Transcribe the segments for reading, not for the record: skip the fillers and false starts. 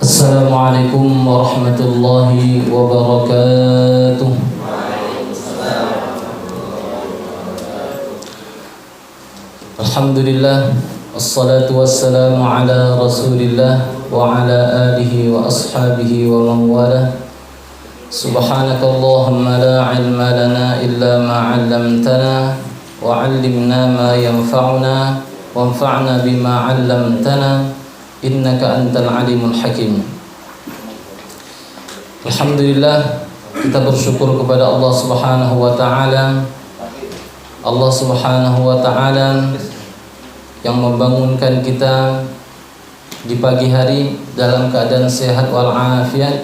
Assalamualaikum warahmatullahi wabarakatuh. Alhamdulillah, wassalatu wassalamu ala Rasulillah wa ala alihi wa ashabihi wa man walah. Subhanakallahumma la ilma lana illa ma 'allamtana wa 'allimna ma yanfa'una wanfa'na bima 'allamtana innaka antal alimul hakim. Alhamdulillah, kita bersyukur kepada Allah Subhanahu wa taala. Allah Subhanahu wa taala yang membangunkan kita di pagi hari dalam keadaan sehat wal afiat.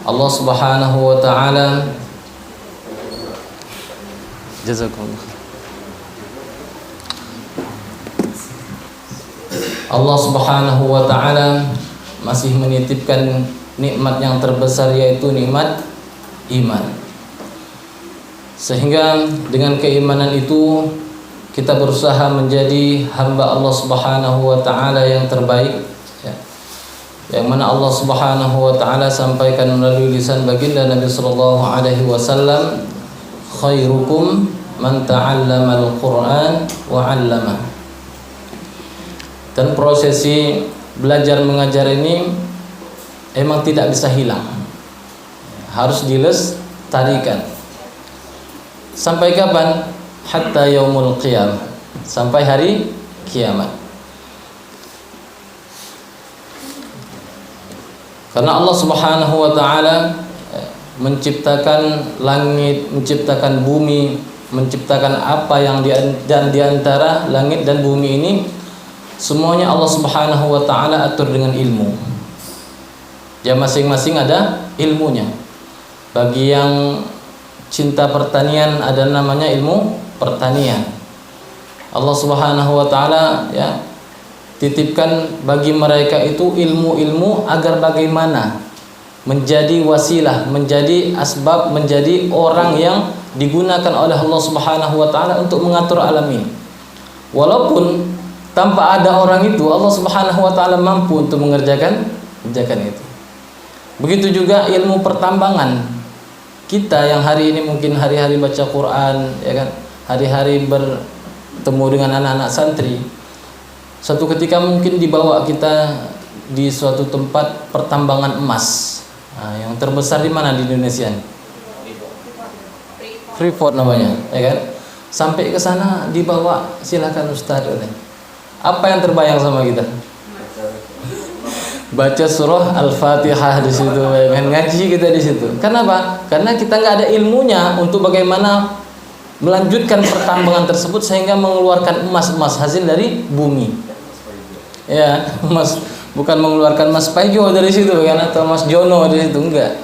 Allah Subhanahu wa taala, jazakumullah. Allah Subhanahu wa taala masih menitipkan nikmat yang terbesar, yaitu nikmat iman. Sehingga dengan keimanan itu kita berusaha menjadi hamba Allah Subhanahu wa taala yang terbaik, ya. Yang mana Allah Subhanahu wa taala sampaikan melalui lisan baginda Nabi sallallahu alaihi wasallam, khairukum man ta'allamal Qur'an wa 'allamah. Dan prosesi belajar mengajar ini emang tidak bisa hilang, harus dilestarikan. Sampai kapan? Hatta yaumul qiyamah, sampai hari kiamat. Karena Allah Subhanahu wa taala menciptakan langit, menciptakan bumi, menciptakan apa yang di antara langit dan bumi ini, semuanya Allah Subhanahu wa taala atur dengan ilmu. Ya, masing-masing ada ilmunya. Bagi yang cinta pertanian ada namanya ilmu pertanian. Allah Subhanahu wa taala ya titipkan bagi mereka itu ilmu-ilmu agar bagaimana menjadi wasilah, menjadi asbab, menjadi orang yang digunakan oleh Allah Subhanahu wa taala untuk mengatur alam ini. Walaupun tanpa ada orang itu, Allah Subhanahu wa taala mampu untuk mengerjakan itu. Begitu juga ilmu pertambangan. Kita yang hari ini mungkin hari-hari baca Quran, ya kan? Hari-hari bertemu dengan anak-anak santri. Suatu ketika mungkin dibawa kita di suatu tempat pertambangan emas. Nah, yang terbesar di mana di Indonesia? Freeport namanya, ya kan? Sampai ke sana dibawa, silakan Ustaz. Apa yang terbayang sama kita? Baca surah Al-Fatihah di situ, ngaji kita di situ. Kenapa? Karena kita nggak ada ilmunya untuk bagaimana melanjutkan pertambangan tersebut sehingga mengeluarkan emas hasil dari bumi. Ya, emas, bukan mengeluarkan emas Paijo dari situ kan, atau emas Jono dari situ, enggak.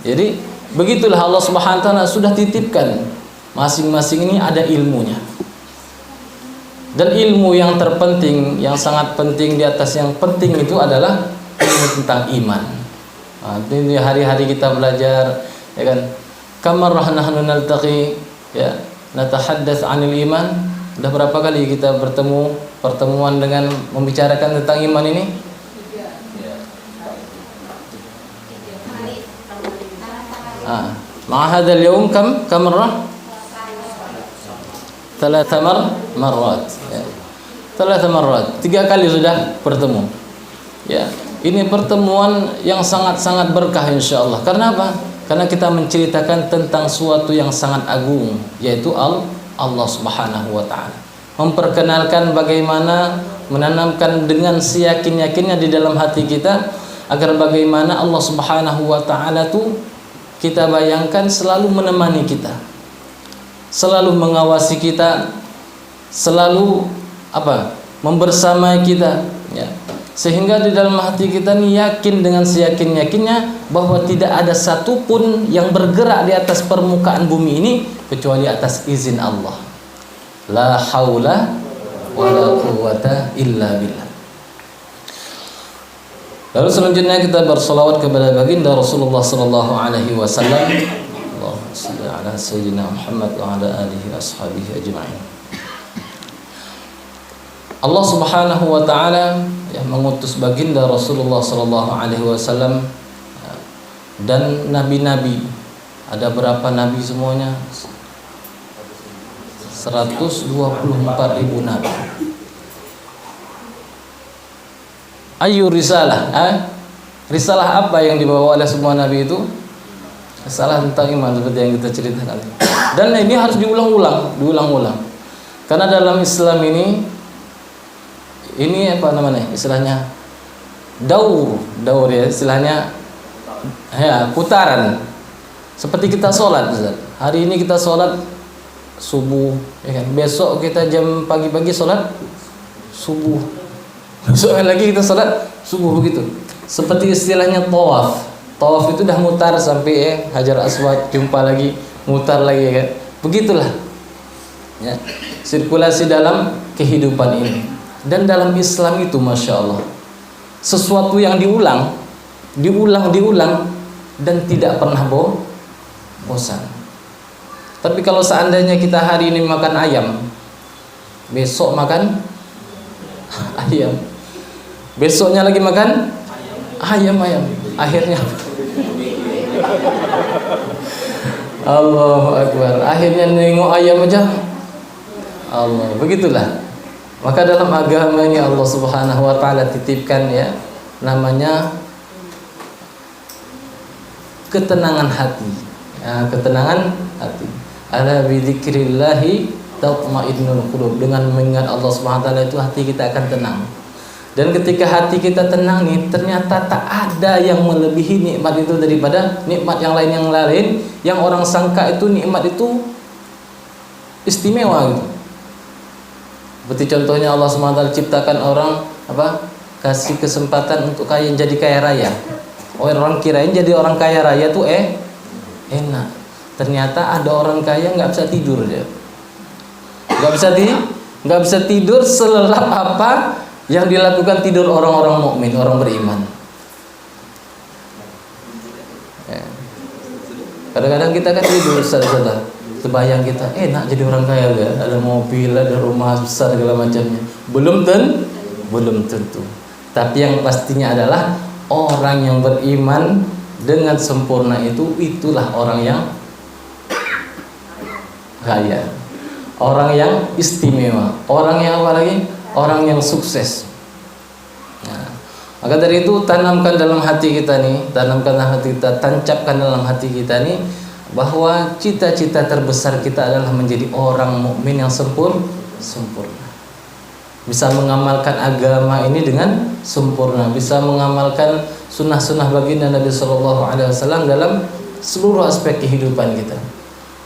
Jadi begitulah Allah Subhanahu wa taala sudah titipkan masing-masing ini ada ilmunya. Dan ilmu yang terpenting, yang sangat penting di atas yang penting itu adalah ilmu tentang iman. Nah, ini hari-hari kita belajar, ya kan? Kamar nahnu naltaqi, ya, natahaddatsu 'anil iman. Sudah berapa kali kita bertemu pertemuan dengan membicarakan tentang iman ini? Ma'hadal yaum kam marrah? 3 marrat. Ya. 3 marrat. 3 kali sudah bertemu. Ya, ini pertemuan yang sangat-sangat berkah insyaallah. Karena apa? Karena kita menceritakan tentang suatu yang sangat agung, yaitu Allah Subhanahu wa taala. Memperkenalkan bagaimana menanamkan dengan seyakin-yakinnya di dalam hati kita agar bagaimana Allah Subhanahu wa taala tuh kita bayangkan selalu menemani kita, selalu mengawasi kita, selalu membersamai kita, ya. Sehingga di dalam hati kita nih yakin dengan seyakin-yakinnya bahwa tidak ada satupun yang bergerak di atas permukaan bumi ini kecuali atas izin Allah. La haula wa la quwwata illa billah. Lalu selanjutnya kita bersalawat kepada baginda Rasulullah sallallahu alaihi wasallam. Allahumma shalli ala sayyidina Muhammad wa ala alihi washabihi ajma'in. Allah Subhanahu wa taala ya mengutus baginda Rasulullah sallallahu alaihi wasallam dan nabi-nabi. Ada berapa nabi semuanya? 124.000 nabi. Ayu risalah, risalah apa yang dibawa oleh semua nabi itu? Risalah tentang iman seperti yang kita ceritakan. Dan ini harus diulang-ulang. Karena dalam Islam ini apa namanya? Istilahnya daur ya, istilahnya ya, putaran. Seperti kita sholat, Ustaz. Hari ini kita sholat subuh, ya kan? Besok kita jam pagi-pagi sholat subuh. Besok lagi kita sholat subuh, begitu. Seperti istilahnya tawaf. Tawaf itu dah mutar sampai Hajar Aswad, jumpa lagi, mutar lagi, kan? Begitulah. Ya, sirkulasi dalam kehidupan ini. Dan dalam Islam itu Masya Allah, sesuatu yang diulang dan tidak pernah bosan. Tapi kalau seandainya kita hari ini makan ayam, besok makan ayam, besoknya lagi makan ayam, akhirnya Allahu Akbar, akhirnya nengok ayam aja. Allah, begitulah. Maka dalam agama ini Allah Subhanahu wa taala titipkan ya, namanya ketenangan hati. Ya, ketenangan hati. Ala bi dzikrillahi tatma'innul qulub. Dengan mengingat Allah Subhanahu wa taala itu hati kita akan tenang. Dan ketika hati kita tenang nih, ternyata tak ada yang melebihi nikmat itu daripada nikmat yang lain yang orang sangka itu nikmat itu istimewa gitu. Seperti contohnya Allah SWT ciptakan orang kasih kesempatan untuk jadi kaya raya. Orang kirain jadi orang kaya raya tuh enak. Ternyata ada orang kaya nggak bisa tidur dia. Nggak bisa tidur selelap apa yang dilakukan tidur orang-orang mukmin, orang beriman. Kadang-kadang kita kan tidur saudara. Terbayang kita enak jadi orang kaya, ada mobil, ada rumah besar segala macamnya. Belum tentu. Tapi yang pastinya adalah orang yang beriman dengan sempurna itulah orang yang kaya, orang yang istimewa, orang yang apalagi orang yang sukses. Nah, maka dari itu tanamkan dalam hati kita nih, tancapkan dalam hati kita nih, bahwa cita-cita terbesar kita adalah menjadi orang mukmin yang sempurna, bisa mengamalkan agama ini dengan sempurna, bisa mengamalkan sunnah-sunnah baginda Nabi Sallallahu Alaihi Wasallam dalam seluruh aspek kehidupan kita.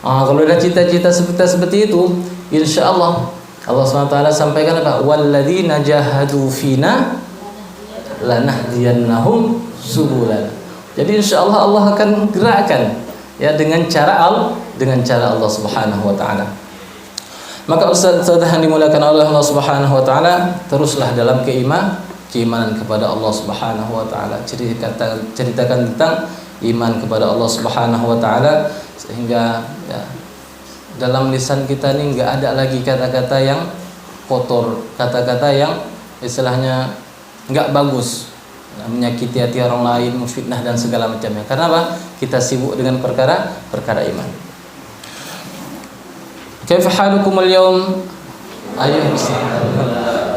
Kalau ada cita-cita seperti itu, insya Allah SWT sampaikan apa? Walladzina jahadu fina lanahdiyannahum subulana. Jadi insya Allah Allah akan gerakkan ya dengan cara Allah Subhanahu wa taala. Maka ustaz-ustaz yang dimuliakan oleh Allah Subhanahu wa taala, teruslah dalam keimanan kepada Allah Subhanahu wa taala. Ceritakan tentang iman kepada Allah Subhanahu wa taala sehingga ya, dalam lisan kita ini enggak ada lagi kata-kata yang kotor, kata-kata yang istilahnya enggak bagus, menyakiti hati orang lain, memfitnah dan segala macamnya. Karena apa? Kita sibuk dengan perkara iman. Kaifa halukum al-yawm?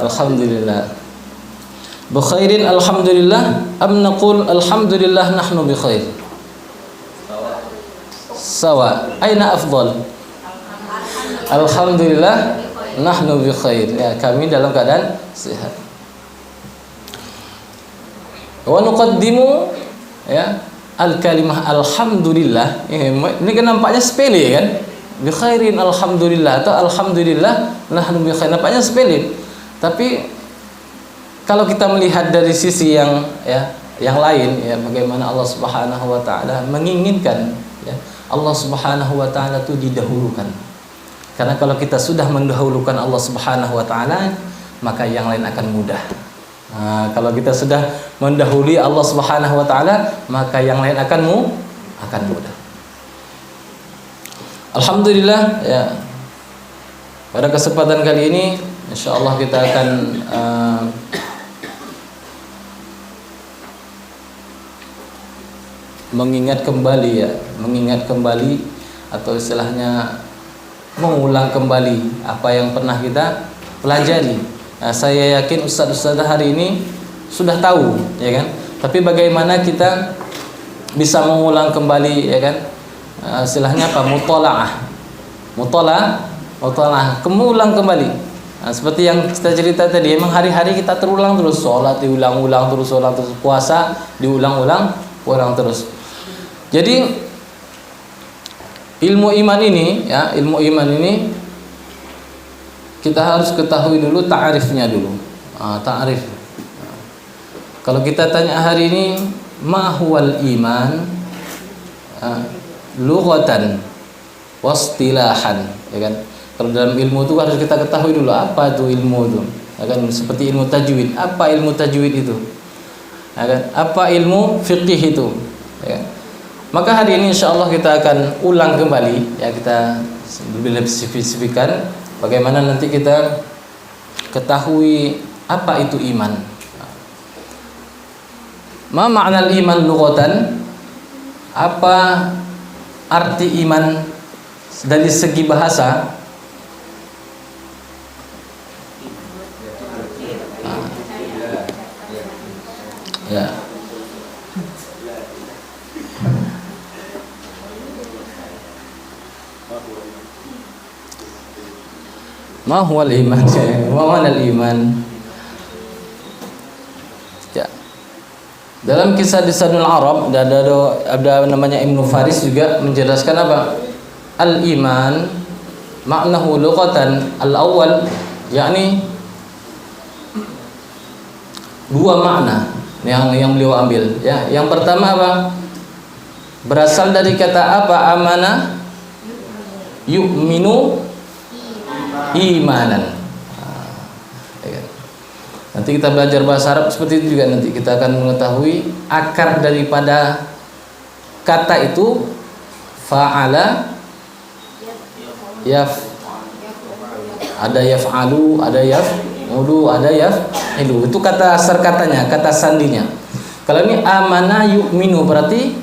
Alhamdulillah. Bikhairin alhamdulillah am naqul alhamdulillah nahnu bikhair? Sawa. Aina afdal? Alhamdulillah nahnu bikhair. Ya, kami dalam keadaan sehat. Wa nuqaddimu ya al-kalimah alhamdulillah. Ini kan nampaknya sepele kan? Bi khairin alhamdulillah atau alhamdulillah nahnu bi khair, nampaknya sepele. Tapi kalau kita melihat dari sisi yang lain ya, bagaimana Allah Subhanahu wa taala menginginkan ya, Allah Subhanahu wa taala itu didahulukan. Karena kalau kita sudah mendahulukan Allah Subhanahu wa taala, maka yang lain akan mudah. Nah, kalau kita sudah mendahului Allah Subhanahu wa taala, maka yang lain akan mudah. Alhamdulillah ya. Pada kesempatan kali ini insyaallah kita akan mengingat kembali atau istilahnya mengulang kembali apa yang pernah kita pelajari. Saya yakin ustaz-ustaz hari ini sudah tahu, ya kan? Tapi bagaimana kita bisa mengulang kembali, ya kan? Istilahnya apa? Mutalaah, mengulang kembali. Seperti yang kita cerita tadi, emang hari-hari kita terulang terus, sholat diulang-ulang terus, sholat terus, puasa diulang-ulang terus. Jadi ilmu iman ini kita harus ketahui dulu ta'rifnya dulu. Ta'rif. Kalau kita tanya hari ini, ma huwal iman? Lughatan wastilahan, ya kan? Kalau dalam ilmu itu harus kita ketahui dulu apa itu ilmu itu. Ya kan? Seperti ilmu tajwid. Apa ilmu tajwid itu? Ya kan? Apa ilmu fiqih itu? Ya kan? Maka hari ini insyaallah kita akan ulang kembali, ya, kita lebih spesifikkan bagaimana nanti kita ketahui apa itu iman. Ma ma'nal iman lughatan? Apa arti iman dari segi bahasa? Ya. Ma huwal iman? Wa manal iman? Ya. Dalam kisah Lisanul Arab ada namanya Ibnu Faris juga menjelaskan apa? Al-iman maknahu lughatan al-awwal, yakni dua makna yang beliau ambil, ya. Yang pertama apa? Berasal dari kata apa? Amanah yu'minu imanan. Nanti kita belajar bahasa Arab seperti itu juga, nanti kita akan mengetahui akar daripada kata itu fa'ala, ada yaf'alu, ada yaf'ulu, ada yaf'ilu. Itu kata asal katanya, kata sandinya. Kalau ini amana yu'minu berarti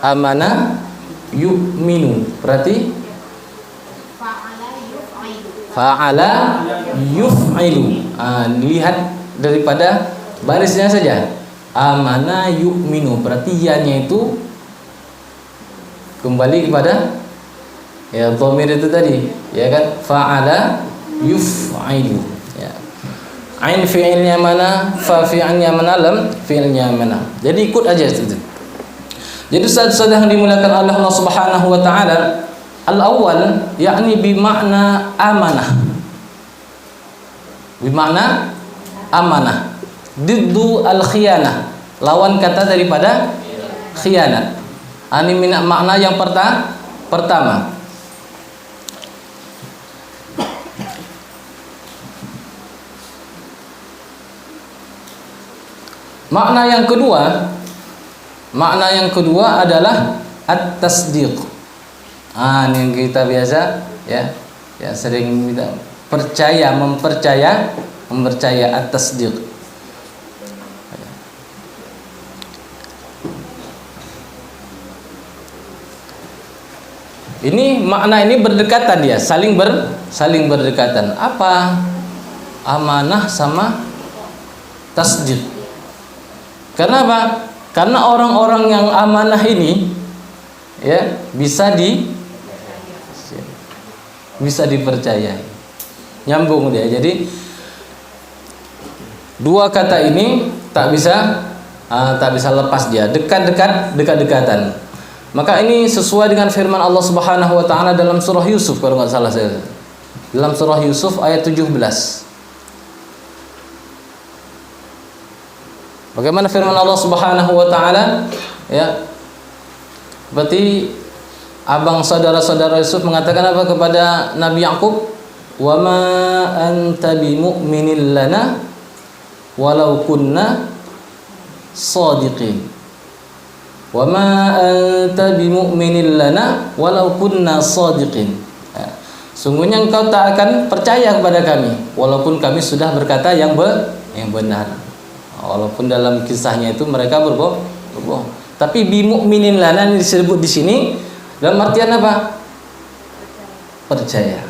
amana yu'minu berarti fa'ala yuf'ilu. Lihat daripada barisnya saja. Amana yu'minu berarti ya-nya itu kembali kepada ya dhamir itu tadi, ya kan? Fa'ala yuf'ilu, ya. Ain fi'ilnya mana, fa fi'ilnya mana, lam fi'ilnya mana. Jadi ikut aja itu. Jadi saat-saat yang dimuliakan oleh Allah Subhanahu wa taala, al-awwal yakni bimakna amanah. Bimakna amanah. Diddu al-khiyanah. Lawan kata daripada khianat. Ini makna yang pertama. Makna yang kedua adalah at-tasdiq. Ini yang kita biasa ya sering kita mempercaya at-tasdiq. Ini makna ini berdekatan dia, saling berdekatan. Apa? Amanah sama tasdiq. Karena apa? Karena orang-orang yang amanah ini ya bisa dipercayai. Nyambung dia. Jadi dua kata ini tak bisa lepas dia. Dekat-dekatan. Maka ini sesuai dengan firman Allah Subhanahu wa taala dalam surah Yusuf kalau enggak salah saya. Dalam surah Yusuf ayat 17. Bagaimana firman Allah Subhanahu wa taala? Ya. Berarti abang saudara-saudara Yusuf mengatakan apa kepada Nabi Yakub? "Wa ma anta bimu'minin lana walau kunna shadiqin." Wa ma anta bimu'minin lana walau kunna shadiqin. Sungguhnya engkau tak akan percaya kepada kami walaupun kami sudah berkata yang benar. Walaupun dalam kisahnya itu mereka berbohong. Tapi bi mu'minin lana disebut di sini dalam artian apa? Percaya.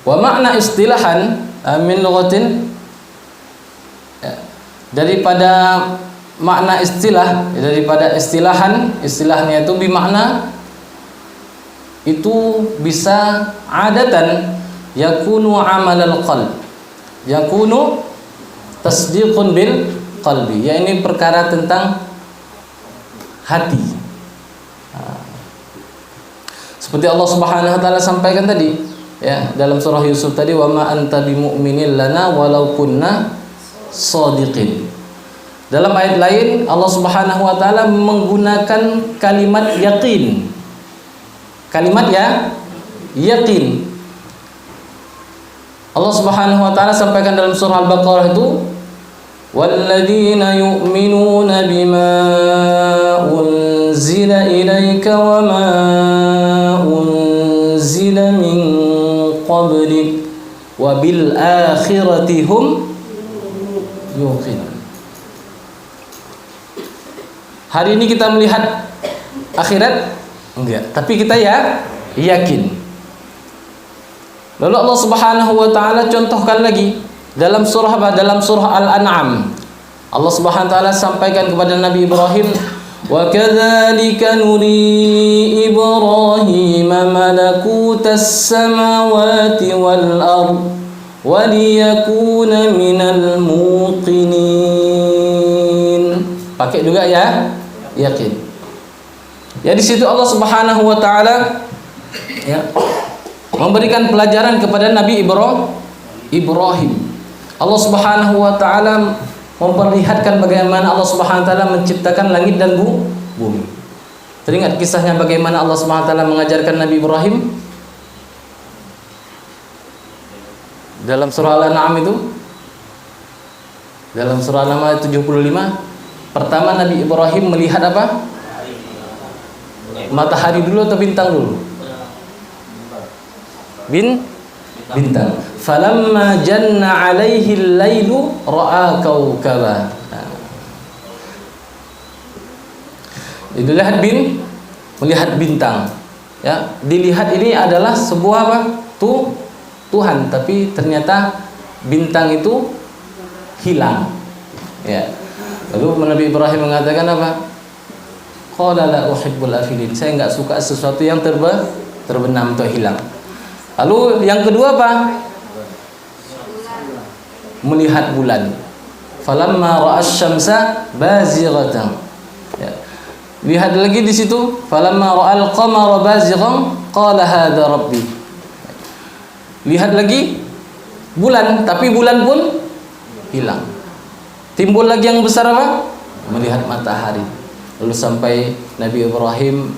Wa makna istilahan min lughatin, daripada makna istilah, daripada istilahnya itu bimakna itu bisa adatan yakunu amalal qalb, yakunu tasdiqun bil qalbi, ya ini perkara tentang hati. Seperti Allah Subhanahu wa taala sampaikan tadi ya dalam surah Yusuf tadi, wa ma anta bimu'minin lana walau kunna shadiqin. Dalam ayat lain Allah Subhanahu wa taala menggunakan kalimat yakin. Kalimat yakin. Allah Subhanahu wa taala sampaikan dalam surah Al-Baqarah itu, walladzina yu'minuna bima unzila ilaika wa ma unzila min qablik wa bil akhirati hum yuqinun. Hari ini kita melihat akhirat? Enggak, tapi kita yakin. Lalu Allah Subhanahu wa taala contohkan lagi dalam surah apa? Dalam surah Al-An'am. Allah Subhanahu wa taala sampaikan kepada Nabi Ibrahim, wa kadzalika nuri Ibrahim malakutas samawati wal ard wa liyakuna minal muqinin. Pakai juga yakin. Ya di situ Allah Subhanahu wa taala ya memberikan pelajaran kepada Nabi Ibrahim. Allah Subhanahu wa taala memperlihatkan bagaimana Allah Subhanahu wa taala menciptakan langit dan bumi. Teringat kisahnya bagaimana Allah Subhanahu wa taala mengajarkan Nabi Ibrahim dalam surah Al-An'am itu? Dalam surah Al-An'am ayat 75, pertama Nabi Ibrahim melihat apa? Matahari dulu atau bintang dulu? Bintang. Falamma janna alaihi al-lailu ra'a kawkaba. Dilihat melihat bintang. Ya, dilihat ini adalah sebuah apa? Tuhan, tapi ternyata bintang itu hilang. Ya. Lalu Nabi Ibrahim mengatakan apa? Qala la uhibbul afilin. Saya enggak suka sesuatu yang terbenam atau hilang. Lalu yang kedua apa? Melihat bulan. Falamma ra'asy-syamsa bazighatan. Ya. Lihat lagi di situ, falamma ra'al qamara bazighan qala hadza rabbi. Lihat lagi bulan, tapi bulan pun hilang. Timbul lagi yang besar apa? Melihat matahari. Lalu sampai Nabi Ibrahim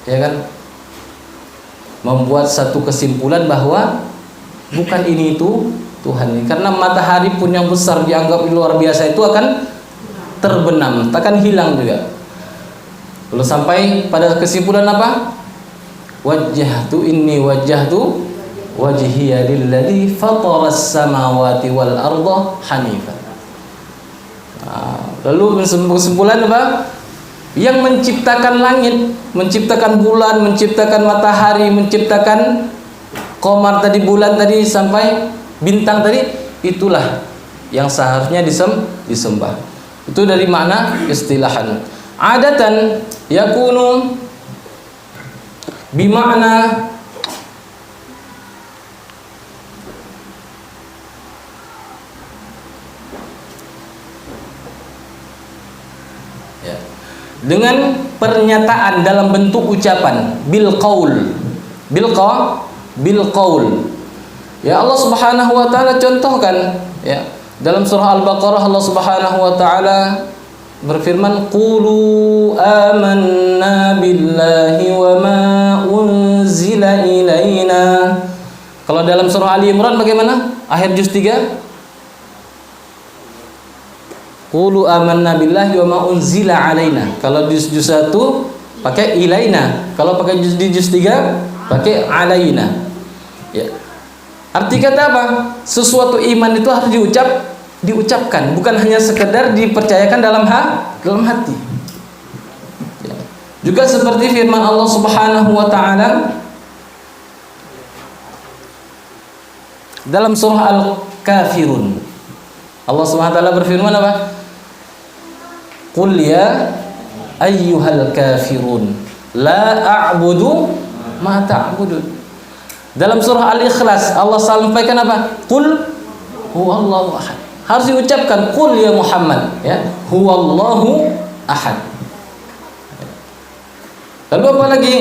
ya kan membuat satu kesimpulan bahwa bukan ini itu Tuhan ini, karena matahari pun yang besar dianggap luar biasa itu akan terbenam, takkan hilang juga. Lalu sampai pada kesimpulan apa? Wajjahtu wajhiya lilladzi fataras samawati wal arda hanifan. Lalu kesimpulan apa? Yang menciptakan langit, menciptakan bulan, menciptakan matahari, menciptakan qamar tadi, bulan tadi, sampai bintang tadi, itulah yang seharusnya disembah. Itu dari makna istilahan. Adatan yakunu bimakna dengan pernyataan dalam bentuk ucapan bil qaul. Ya Allah Subhanahu wa taala contohkan ya dalam surah Al-Baqarah. Allah Subhanahu wa taala berfirman, qulu amanna billahi wa ma unzila ilaina. Kalau dalam surah Ali Imran bagaimana? Akhir juz 3. Qulu amanna billahi wa ma unzila alaina. Kalau di juz 1 pakai ilaina, kalau pakai di juz 3 pakai alaina. Ya. Arti kata apa? Sesuatu iman itu harus diucapkan, bukan hanya sekedar dipercayakan dalam hati. Ya. Juga seperti firman Allah Subhanahu wa taala dalam surah Al-Kafirun. Allah Subhanahu wa taala berfirman apa? Qul ya ayyuhal kafirun la a'budu ma ta'budun. Dalam surah Al-Ikhlas Allah sampaikan apa? Qul huwallahu ahad. Harus diucapkan qul ya Muhammad, ya. Huwallahu ahad. Lalu apa lagi?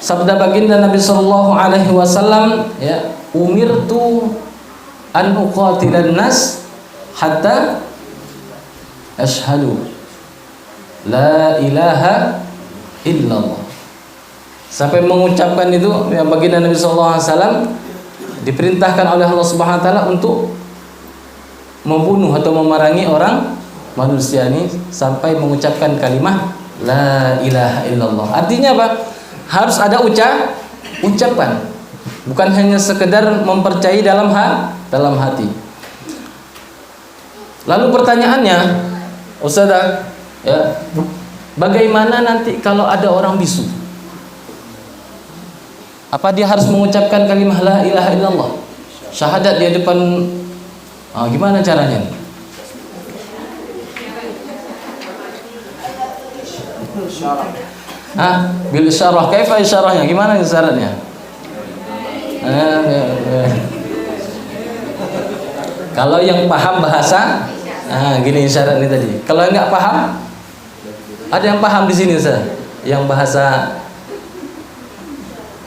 Sabda baginda Nabi sallallahu alaihi wasallam, ya, umirtu an uqatilan nas hatta ashhadu la ilaha illallah. Sampai mengucapkan itu, yang baginda Nabi sallallahu alaihi wasallam diperintahkan oleh Allah Subhanahu wa taala untuk membunuh atau memerangi orang manusia ini sampai mengucapkan kalimat la ilaha illallah. Artinya apa? Harus ada ucapan. Bukan hanya sekedar mempercayai dalam hati. Lalu pertanyaannya, Ustazah, ya, bagaimana nanti kalau ada orang bisu? Apa dia harus mengucapkan kalimat la ilaha illallah, syahadat di depan? Gimana caranya? Bil isyarah. Kaifa isyarahnya? Gimana isyaratnya? Kalau yang paham bahasa, gini isyarat ini tadi. Kalau yang nggak paham, ada yang paham di sini, Ustaz? Yang bahasa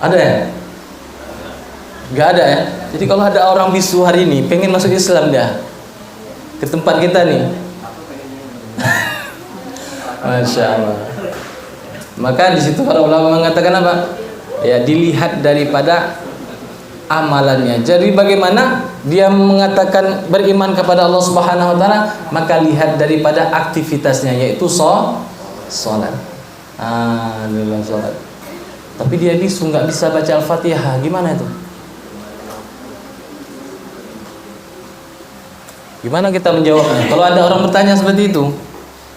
ada ya? Nggak ada ya? Jadi kalau ada orang bisu hari ini pengen masuk Islam dia ke tempat kita nih, Masya Allah. Maka di situ para ulama mengatakan apa? Ya, dilihat daripada amalannya. Jadi bagaimana dia mengatakan beriman kepada Allah Subhanahu wa taala, maka lihat daripada aktivitasnya, yaitu salat. Adalah salat. Tapi dia bisu, nggak bisa baca Al-Fatihah. Gimana itu? Gimana kita menjawabnya? Kalau ada orang bertanya seperti itu,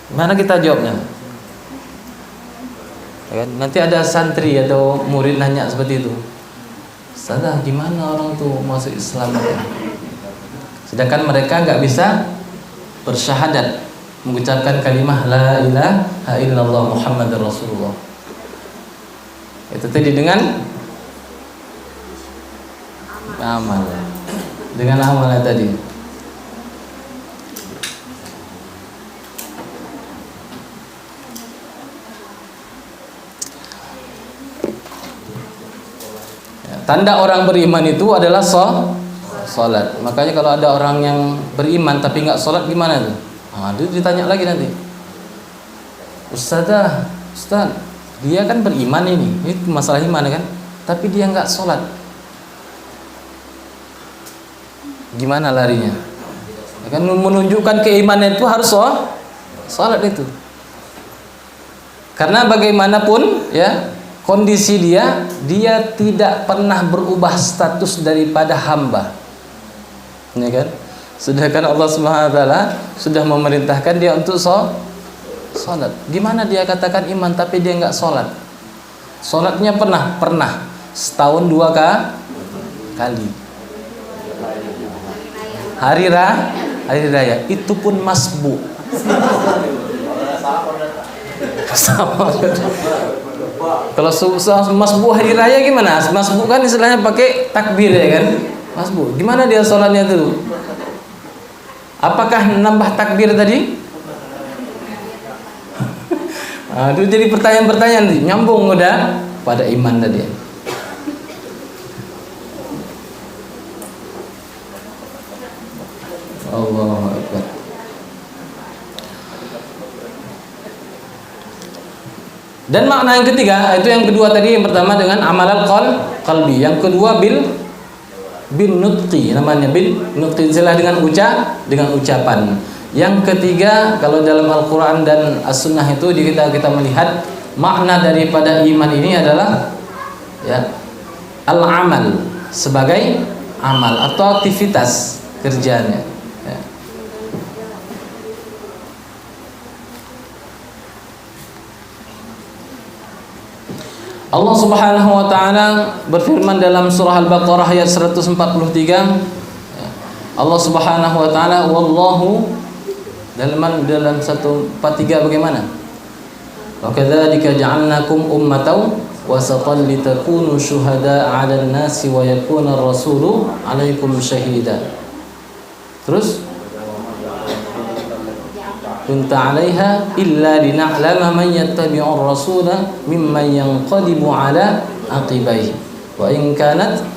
gimana kita jawabnya? Ya, nanti ada santri atau murid nanya seperti itu, Ustazah, gimana orang tuh masuk Islam ya? Sedangkan mereka nggak bisa bersyahadat, mengucapkan kalimah la ilaha illallah Muhammadur Rasulullah. Itu tadi dengan amal. Dengan amal tadi. Tanda orang beriman itu adalah salat. Makanya kalau ada orang yang beriman tapi nggak salat, gimana tuh? Dia ditanya lagi nanti, Ustaz, dia kan beriman ini masalah iman kan, tapi dia nggak salat. Gimana larinya? Kan menunjukkan keimanan itu harus salat itu. Karena bagaimanapun ya, kondisi dia tidak pernah berubah status daripada hamba, ya kan? Sedangkan Allah Subhanahu wa taala sudah memerintahkan dia untuk salat. Gimana dia katakan iman tapi dia enggak salat? Salatnya pernah setahun 2 kali. Hari raya itu pun masbu. Kalau masbu hari raya gimana? Masbu kan istilahnya pakai takbir ya kan? Masbu. Gimana dia sholatnya tuh? Apakah nambah takbir tadi? Itu jadi pertanyaan-pertanyaan nyambung udah pada iman tadi. Allahu Akbar. Dan makna yang ketiga, itu yang kedua tadi, yang pertama dengan amalal qalbi, yang kedua bin nutqi, namanya bin nutqi, istilah dengan ucapan. Yang ketiga, kalau dalam Al-Quran dan As-Sunnah itu kita melihat makna daripada iman ini adalah ya, al-amal, sebagai amal atau aktivitas kerjanya. Ya. Allah Subhanahu wa taala berfirman dalam surah Al-Baqarah ayat 143. Allah Subhanahu wa taala, wallahu dalam 143 bagaimana? Wa kadzalika ja'alnakum ummatan wasatan litakunu syuhada'a 'alan nasi wa yakuna ar-rasulu 'alaikum syahida. Terus kunta 'alaiha illa lina'lama man yattabi'ur rasula mimman yanqalibu 'ala aqibaihi wa in kanat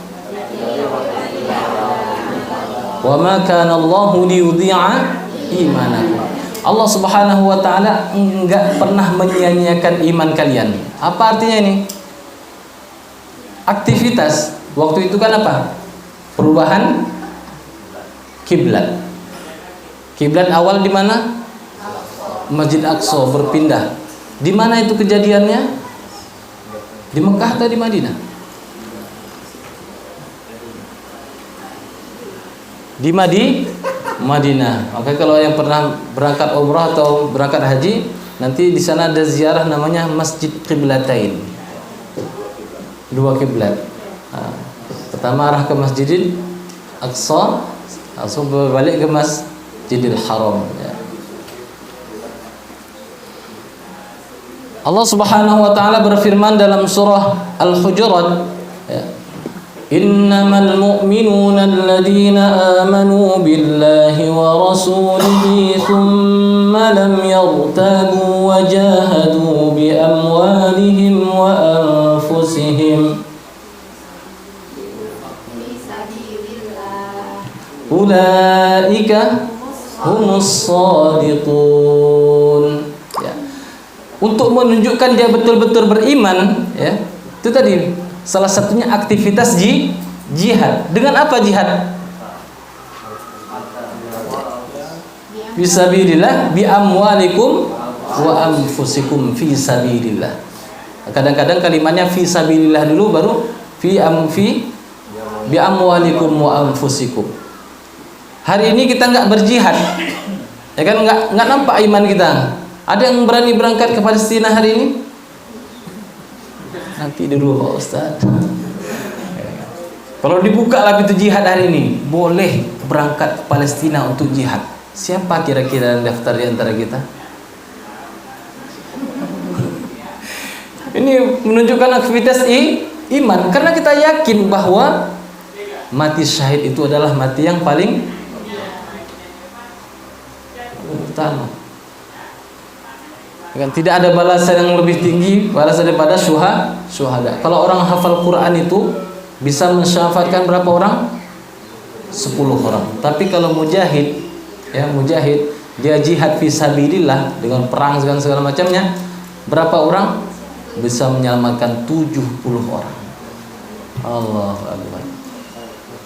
wa ma kana Allahu liyudhi'a imanakum. Allah Subhanahu wa taala enggak pernah menyia-nyiakan iman kalian. Apa artinya ini? Aktivitas waktu itu kan apa? Perubahan kiblat. Kiblat awal di mana? Masjid Aqsa berpindah. Di mana itu kejadiannya? Di Mekah atau di Madinah? Di Madinah. Oke, kalau yang pernah berangkat umrah atau berangkat haji, nanti di sana ada ziarah namanya Masjid Qiblatain. Dua kiblat. Nah, pertama arah ke Masjidil Aqsa, langsung berbalik ke Masjidil Haram. Ya. Allah Subhanahu wa taala berfirman dalam surah Al-Hujurat, ya. Innamal mu'minuna alladhina amanu billahi wa rasulihi thumma lam yartabu wa jahadu bi amwalihim wa anfusihim ulaika humus shadiqun. Ya. Untuk menunjukkan dia betul-betul beriman, ya. Itu tadi salah satunya aktivitas jihad. Dengan apa jihad? Fisabilillah bi amwalikum wa anfusikum fi sabilillah. Kadang-kadang kalimatnya fi sabilillah dulu baru bi amwalikum wa anfusikum. Hari ini kita enggak berjihad. Ya kan, enggak nampak iman kita. Ada yang berani berangkat ke Palestina hari ini? Nanti dulu Pak Ustaz. Kalau dibuka lah pintu jihad hari ini, boleh berangkat ke Palestina untuk jihad. Siapa kira-kira yang daftar di antara kita? Ini menunjukkan aktivitas iman, karena kita yakin bahwa mati syahid itu adalah mati yang paling utama. Kan tidak ada balasan yang lebih tinggi balasan daripada syuhada. Kalau orang hafal Quran itu bisa mensyafaatkan berapa orang? 10 orang. Tapi kalau mujahid, ya mujahid, dia jihad fisabilillah dengan perang segala macamnya, berapa orang? Bisa menyelamatkan 70 orang. Allahu Akbar.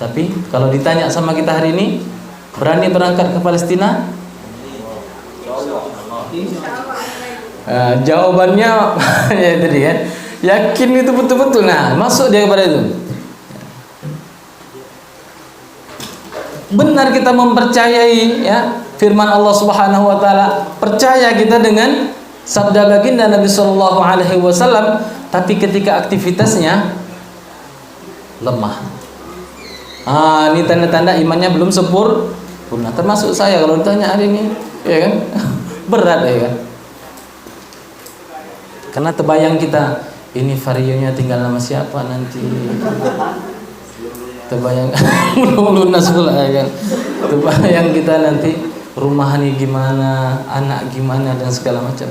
Tapi kalau ditanya sama kita hari ini, berani berangkat ke Palestina? Jawabannya ya tadi kan, yakin itu betul-betul. Nah, masuk dia kepada itu. Benar kita mempercayai ya firman Allah Subhanahu wa taala, percaya kita dengan sabda baginda Nabi sallallahu alaihi wasallam, tapi ketika aktivitasnya lemah. Ini tanda-tanda imannya belum sempurna. Termasuk saya kalau ditanya hari ini, ya kan? Berat ya kan? Karena terbayang kita, ini varionya tinggal nama siapa nanti. Terbayang belum lunas pula ya kan. Terbayang kita nanti rumah ini gimana, anak gimana dan segala macam.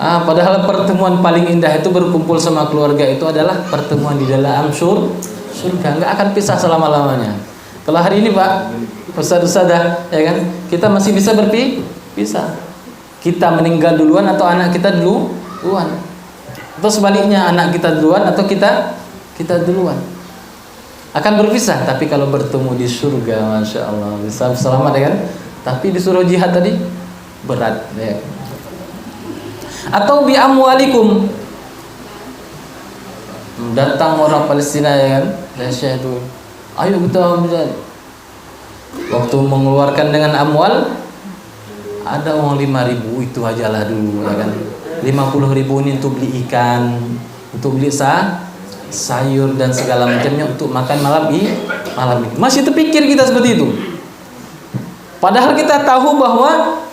Padahal pertemuan paling indah itu berkumpul sama keluarga itu adalah pertemuan di dalam surga, enggak akan pisah selama-lamanya. Kalau hari ini Pak, Ustaz-ustazah ya kan, kita masih bisa berpisah. Kita meninggal duluan atau anak kita duluan, atau sebaliknya anak kita duluan atau kita duluan. akan berpisah, tapi kalau bertemu di surga, masya Allah, bisa selamat ya kan. Tapi disuruh jihad tadi berat ya. Atau bi amwalikum, datang orang Palestina ya kan, Syekh itu, ayo kita bisa. Waktu mengeluarkan dengan amwal, ada uang 5.000, itu aja lah dulu ya kan. 50.000 ini untuk beli ikan, untuk beli sayur dan segala macamnya untuk makan malam ini. Masih terpikir kita seperti itu. Padahal kita tahu bahwa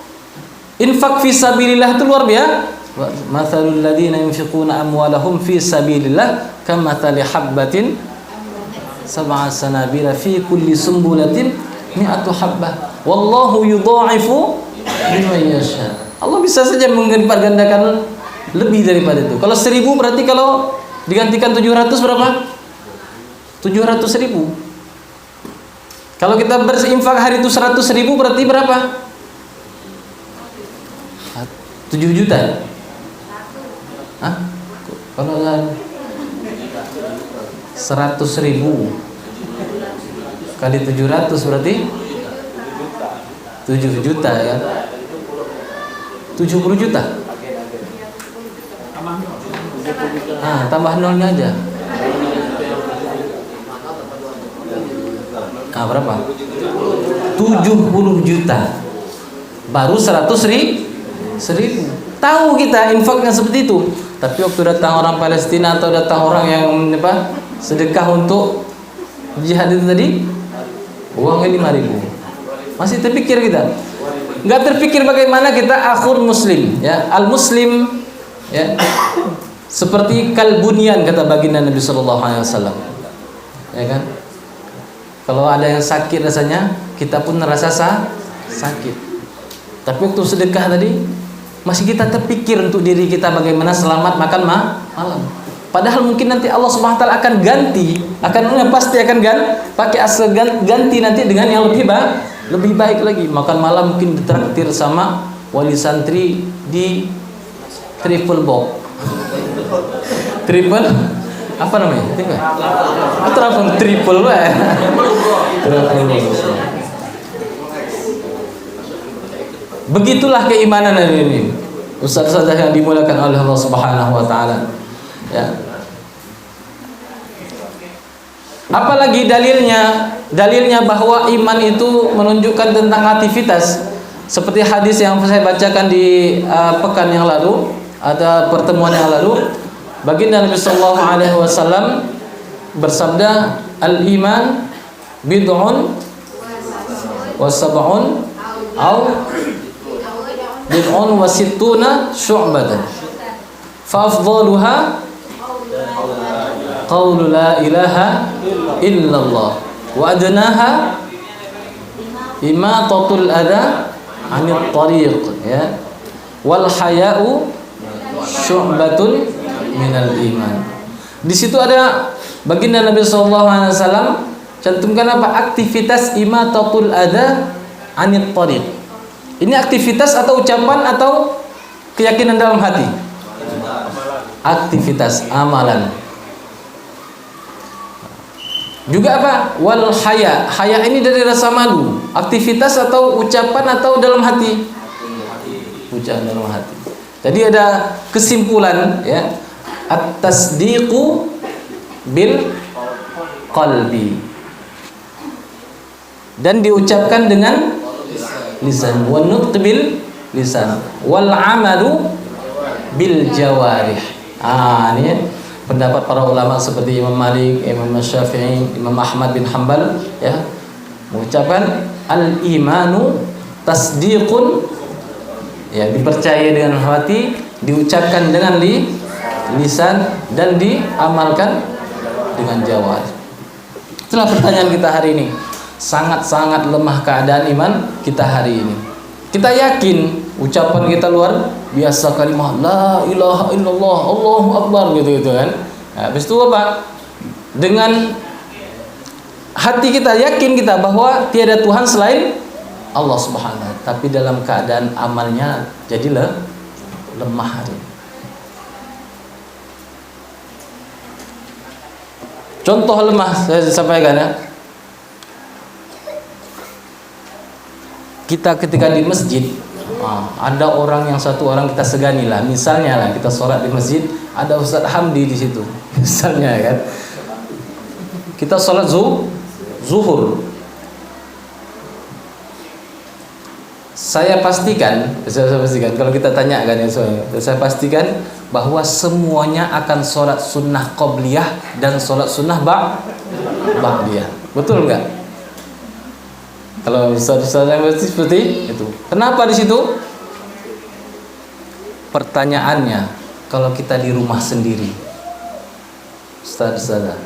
infak fi sabilillah itu luar biasa. Mathalul ladzina yunfiquna amwalahum fi sabilillah kamathali habbatin sab'a sanabila fi kulli sumbulatin mi'atu habbah wallahu yudha'ifu liman yasha. Allah bisa saja melipat gandakan lebih daripada itu. Kalau 1.000 berarti kalau digantikan 700 berapa? 700.000. Kalau kita berinfak hari itu 100.000 berarti berapa? 7 juta. Hah? Kalau 100.000 kali 700 berarti 7 juta ya. 70 juta. Tambah nolnya aja. Berapa? 70 juta. Baru 100.000. Tahu kita infaknya seperti itu. Tapi waktu datang orang Palestina atau datang orang yang sedekah untuk jihad itu tadi, uangnya 5.000. Masih terpikir kita? Enggak terpikir bagaimana kita akhur muslim ya, al muslim ya. Seperti kalbunyan kata baginda Nabi sallallahu alaihi wasallam. Ya kan? Kalau ada yang sakit rasanya, kita pun merasa sakit. Tapi waktu sedekah tadi, masih kita terpikir untuk diri kita bagaimana selamat makan malam. Padahal mungkin nanti Allah Subhanahu wa taala akan ganti, pasti akan ganti nanti dengan yang lebih baik lagi. Makan malam mungkin ditraktir sama wali santri di triple box. Triple apa namanya? Triple lah. Begitulah keimanan ini. Ustaz-ustaz yang dimuliakan oleh Allah Subhanahu wa taala. Ya. Apalagi dalilnya? Dalilnya bahwa iman itu menunjukkan tentang aktivitas. Seperti hadis yang saya bacakan di pekan yang lalu, ada pertemuan yang lalu, baginda Nabi sallallahu alaihi wasallam bersabda, al-iman bid'un wa sab'un au bid'un wa sittuna syu'batan fa afdaluha qaulu la ilaha illallah wa adnaha imatatul adha 'anil tariq ya wal haya'u syu'batun minal iman. Di situ ada baginda Nabi sallallahu alaihi wasallam cantumkan apa? Aktivitas imatatul adha 'anil tariq. Ini aktivitas atau ucapan atau keyakinan dalam hati? Aktivitas, amalan. Juga apa? Wal haya. Haya ini dari rasa malu. Aktivitas atau ucapan atau dalam hati? Ucapan dalam hati. Jadi ada kesimpulan ya. At-tasdiqu bil qalbi. Dan diucapkan dengan lisan, wa nutq bil lisan, wal amalu bil jawarih. Ini pendapat para ulama seperti Imam Malik, Imam Syafi'i, Imam Ahmad bin Hanbal ya, mengucapkan al-imanu tasdiqun ya, dipercaya dengan hati, diucapkan dengan lisan dan diamalkan dengan jawarih. Itulah pertanyaan kita hari ini. Sangat-sangat lemah keadaan iman kita hari ini. Kita yakin ucapan kita luar biasa, kalimah la ilaha illallah, Allahu akbar gitu kan. Nah, habis itu apa? Dengan hati kita yakin kita bahwa tiada Tuhan selain Allah Subhanahu wa taala, tapi dalam keadaan amalnya jadi lemah hari ini. Contoh lemah saya sampaikan ya. Kita ketika di masjid, ada orang yang satu orang kita segani lah. Misalnya lah kita sholat di masjid, ada Ustadz Hamdi di situ. Misalnya kan, kita sholat zuhur. Saya pastikan kalau kita tanyakan ya, saya pastikan bahwa semuanya akan sholat sunnah qobliyah dan sholat sunnah ba'diyah. Betul nggak? Kalau saudara seperti itu, kenapa di situ? Pertanyaannya, kalau kita di rumah sendiri, saudara,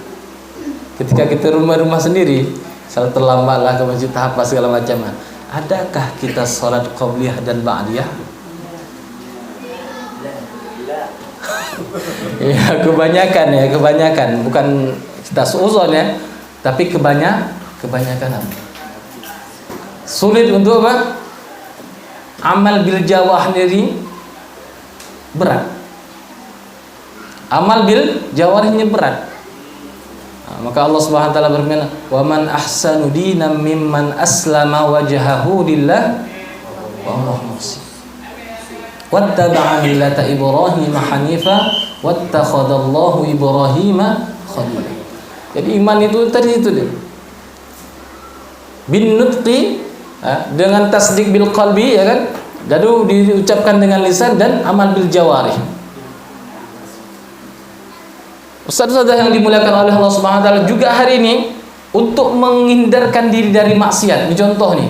ketika kita rumah sendiri, salat terlambatlah ke masjid apa segala macam, adakah kita sholat qobliyah dan ba'diyah? Ya kebanyakan, bukan kita suuzon ya, tapi kebanyakan sulit untuk apa? Amal bil jawarih berat. Amal bil jawarihnya berat. Maka Allah Subhanahu wa taala berfirman, "Wa man ahsanu dinan mimman aslama wajhahu lillah wa huwa muhsin. Wattaba'a millata Ibrahim hanifa wattakhadallahu Ibrahima khalila." Jadi iman itu tadi itu dia. Bin nutqi, dengan tasdik bil qalbi, ya kan? Lalu diucapkan dengan lisan dan amal bil jawarih. Ustaz-ustaz yang dimuliakan oleh Allah Subhanahu wa taala, juga hari ini untuk menghindarkan diri dari maksiat. Ini contoh nih.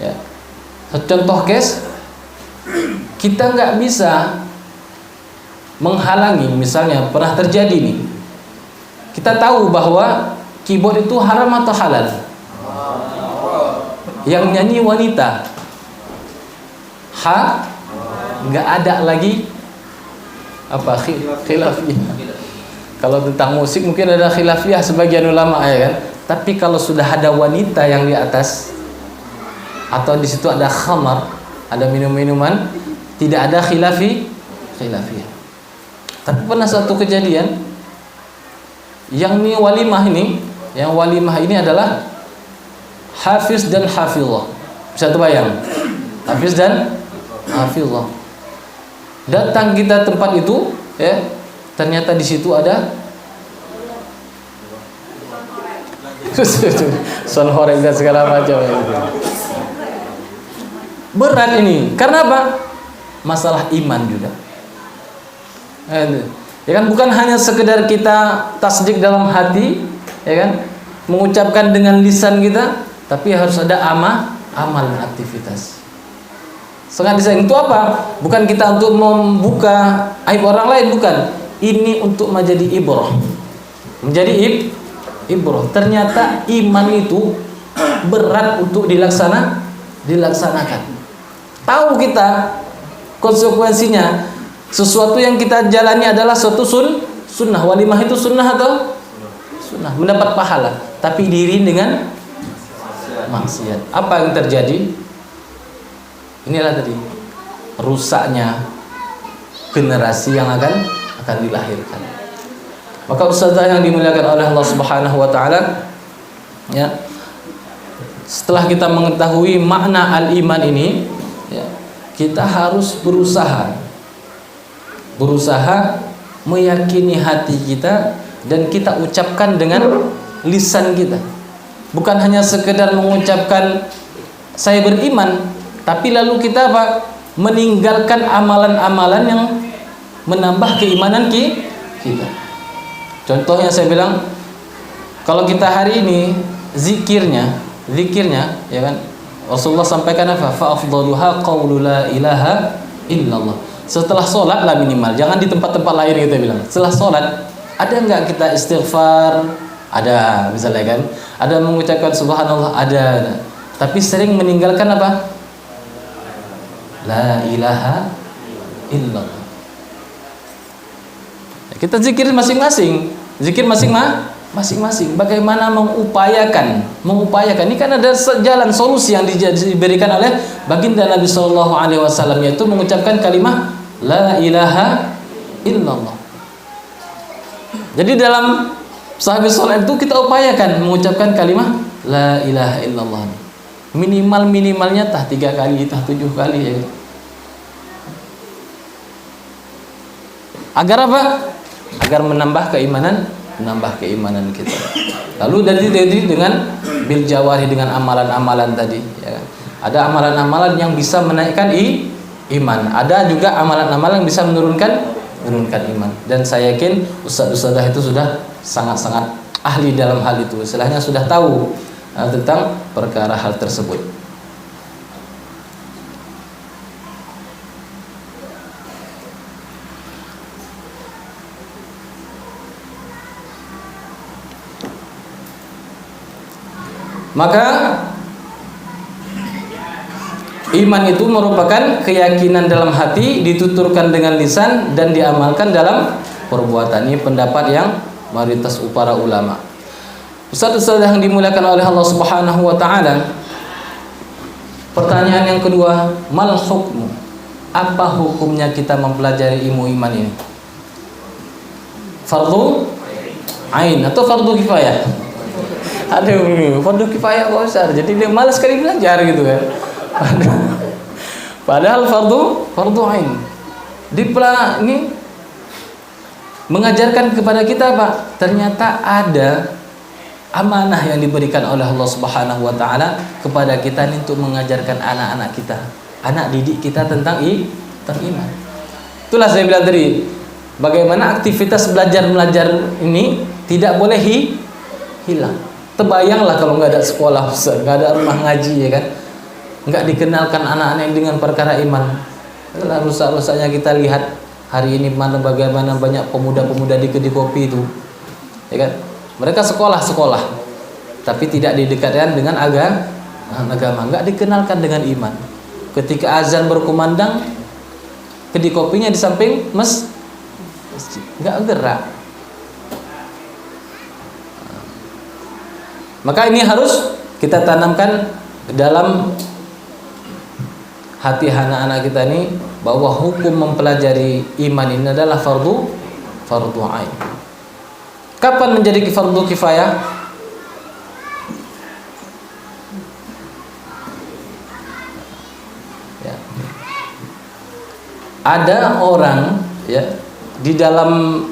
Ya. Contoh guys, kita nggak bisa menghalangi, misalnya pernah terjadi nih. Kita tahu bahwa keyboard itu haram atau halal? Yang nyanyi wanita, nggak ada lagi apa khilafiyah. Kalau tentang musik mungkin ada khilafiyah sebagian ulama, ya kan. Tapi kalau sudah ada wanita yang di atas, atau di situ ada khamar, ada minum-minuman, tidak ada khilafiyah. Tapi pernah satu kejadian, yang walimah ini adalah hafiz dan hafizah. Bisa terbayang? Hafiz dan hafizah. Datang kita tempat itu, ya, ternyata di situ ada son horeng dan segala macam. Berat ini. Karena apa? Masalah iman juga. Ya kan, bukan hanya sekedar kita tasdik dalam hati, ya kan, mengucapkan dengan lisan kita, tapi harus ada amal aktivitas. Setengah desain itu apa? Bukan kita untuk membuka aib orang lain, bukan. Ini untuk menjadi ibrah. Menjadi ibrah. Ternyata iman itu berat untuk dilaksanakan. Tahu kita konsekuensinya. Sesuatu yang kita jalani adalah suatu sunnah. Walimah itu sunnah atau sunnah, mendapat pahala. Tapi diri dengan maksiat. Apa yang terjadi? Inilah tadi rusaknya generasi yang akan dilahirkan. Maka ustazah yang dimuliakan oleh Allah Subhanahu wa taala, ya, setelah kita mengetahui makna al-iman ini, ya, kita harus berusaha meyakini hati kita dan kita ucapkan dengan lisan kita. Bukan hanya sekedar mengucapkan saya beriman, tapi lalu kita apa? Meninggalkan amalan-amalan yang menambah keimanan kita. Contohnya saya bilang, kalau kita hari ini zikirnya, ya kan? Rasulullah sampaikan apa? Fa afdaluha qaulu la ilaha illallah. Setelah sholat lah minimal, jangan di tempat-tempat lain kita bilang. Setelah sholat, ada nggak kita istighfar? Ada, misalnya kan? Ada mengucapkan subhanallah? Ada. Tapi sering meninggalkan apa? La ilaha illallah. Kita zikir masing-masing. Bagaimana mengupayakan. Ini kan ada jalan solusi yang diberikan oleh baginda Nabi Sallallahu Alaihi Wasallam, yaitu mengucapkan kalimat La ilaha illallah. Jadi dalam Sehabis sholat itu kita upayakan mengucapkan kalimat la ilaha illallah. Minimalnya tah 3 kali, tah 7 kali ya. Agar apa? Agar menambah keimanan kita. Lalu dari dengan bil jawari, dengan amalan-amalan tadi ya kan? Ada amalan-amalan yang bisa menaikkan iman. Ada juga amalan-amalan yang bisa menurunkan iman. Dan saya yakin ustaz-ustazah itu sudah sangat-sangat ahli dalam hal itu. Istilahnya sudah tahu tentang perkara hal tersebut. Maka iman itu merupakan keyakinan dalam hati, dituturkan dengan lisan dan diamalkan dalam perbuatan. Ini pendapat yang mayoritas para ulama. Ustaz-ustaz yang dimuliakan oleh Allah Subhanahu wa taala. Pertanyaan yang kedua, mal hukmu? Apa hukumnya kita mempelajari ilmu iman ini? Fardu ain atau fardu kifayah? Aduh, fardu kifayah Pak Ustaz. Jadi dia malas sekali belajar gitu kan. Padahal fardu ain. Ini mengajarkan kepada kita Pak, ternyata ada amanah yang diberikan oleh Allah Subhanahu wa taala kepada kita ini untuk mengajarkan anak-anak kita, anak didik kita tentang iman. Itulah saya bilang tadi, bagaimana aktivitas belajar ini tidak boleh hilang. Terbayanglah kalau nggak ada sekolah, nggak ada rumah ngaji ya kan, nggak dikenalkan anak-anak dengan perkara iman. Lalu rusak-rusaknya kita lihat hari ini bagaimana banyak pemuda-pemuda di kedai kopi itu, ya kan? Mereka sekolah, tapi tidak didekatkan dengan agama, nggak dikenalkan dengan iman. Ketika azan berkumandang, kedai kopinya di samping masjid, nggak gerak. Maka ini harus kita tanamkan dalam hati anak-anak kita ini, bahwa hukum mempelajari iman ini adalah fardu ain. Kapan menjadi fardu kifayah? Ya. Ada orang ya di dalam,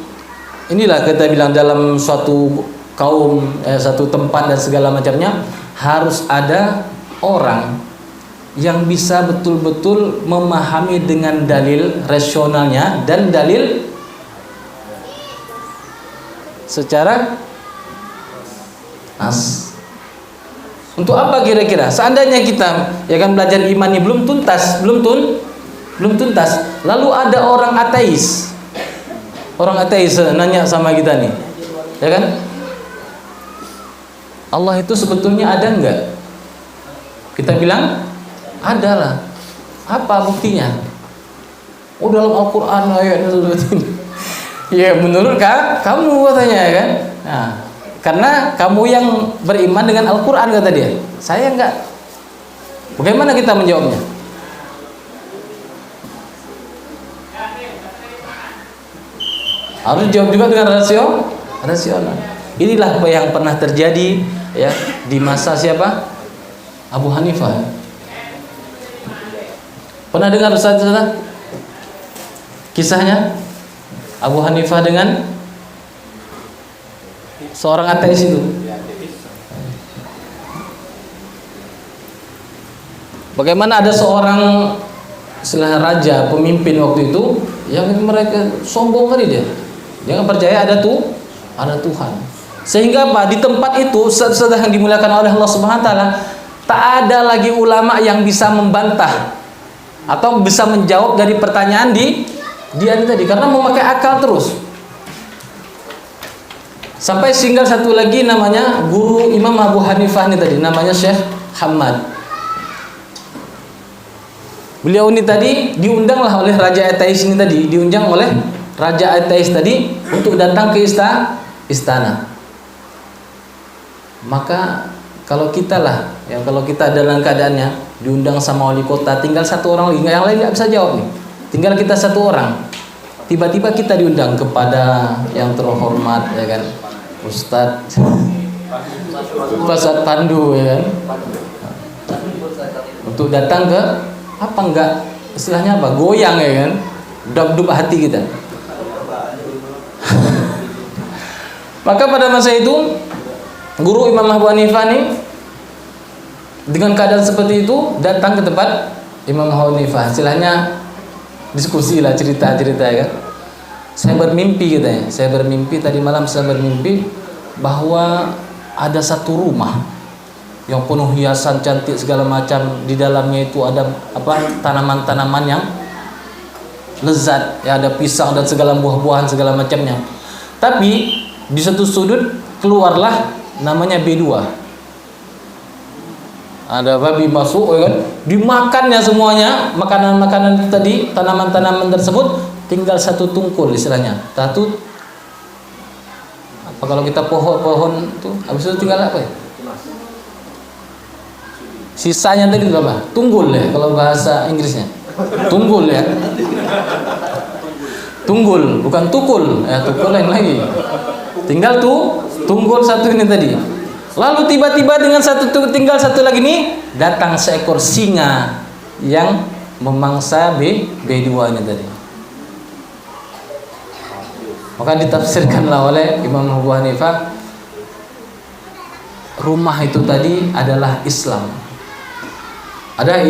inilah kita bilang, dalam suatu kaum, satu tempat dan segala macamnya, harus ada orang yang bisa betul-betul memahami dengan dalil rasionalnya dan dalil secara nas. Untuk apa kira-kira? Seandainya kita ya kan belajar iman ini belum tuntas, lalu ada orang ateis nanya sama kita nih, ya kan? Allah itu sebetulnya ada enggak? Kita bilang adalah. Apa buktinya? Oh, dalam Al-Quran ayatnya seperti ini. Ya menurut kamu katanya ya kan. Nah, karena kamu yang beriman dengan Al-Quran kata dia. Saya enggak. Bagaimana kita menjawabnya? Harus jawab juga dengan rasional. Inilah apa yang pernah terjadi ya di masa siapa? Abu Hanifah. Pernah dengar Ustaz kisahnya Abu Hanifah dengan seorang ateis itu? Bagaimana ada seorang raja, pemimpin waktu itu yang mereka sombong kali dia. Jangan percaya ada Tuhan. Sehingga apa? Di tempat itu sedang dimuliakan oleh Allah Subhanahu wa taala, tak ada lagi ulama yang bisa membantah atau bisa menjawab dari pertanyaan dia tadi, karena memakai akal terus. Sampai singgah satu lagi namanya guru Imam Abu Hanifah ini tadi, namanya Syekh Hamad. Beliau ini tadi diundanglah oleh Raja Ateis ini tadi, diundang oleh Raja Ateis tadi untuk datang ke istana. Maka kalau kita dalam keadaannya diundang sama wali kota, tinggal satu orang lagi, yang lain nggak bisa jawab nih. Tinggal kita satu orang. Tiba-tiba kita diundang kepada yang terhormat, ya kan, Ustadz Pandu ya kan, untuk datang ke apa enggak istilahnya apa, goyang ya kan, dub hati kita. Maka pada masa itu guru Imam Abu Hanifah nih dengan keadaan seperti itu datang ke tempat Imam Abu Hanifah, istilahnya diskusi lah, cerita-cerita ya kan. Saya bermimpi katanya, saya bermimpi tadi malam, saya bermimpi bahwa ada satu rumah yang penuh hiasan cantik segala macam, di dalamnya itu ada apa, tanaman-tanaman yang lezat ya, ada pisang dan segala buah-buahan segala macamnya. Tapi di satu sudut keluarlah namanya B2. Ada babi masuk ya kan, dimakannya semuanya makanan-makanan tadi, tanaman-tanaman tersebut, tinggal satu tungkul istilahnya. Satu apa kalau kita pohon itu habis itu tinggal apa ya? Sisanya tadi berapa? Tunggul ya kalau bahasa Inggrisnya. Tunggul ya. Tunggul, bukan tukul. Ya, tukul lain lagi. Tinggal tuh tunggul satu ini tadi. Lalu tiba-tiba dengan tinggal satu lagi nih, datang seekor singa yang memangsa B2-nya tadi. Maka ditafsirkanlah oleh Imam Abu Hanifah, rumah itu tadi adalah Islam. Ada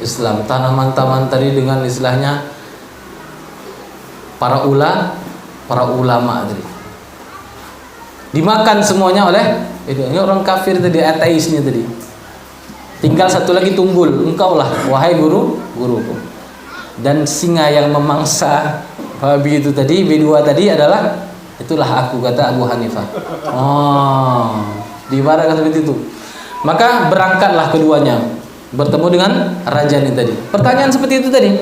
Islam, tanaman-tanaman tadi dengan istilahnya para ulama tadi. Dimakan semuanya oleh itu. Ini orang kafir tadi, ateisnya tadi. Tinggal satu lagi tunggul, engkaulah wahai guruku. Dan singa yang memangsa babi itu tadi, B2 tadi adalah itulah aku, kata Abu Hanifah. Oh, diibaratkan seperti itu. Maka berangkatlah keduanya bertemu dengan raja ini tadi. Pertanyaan seperti itu tadi.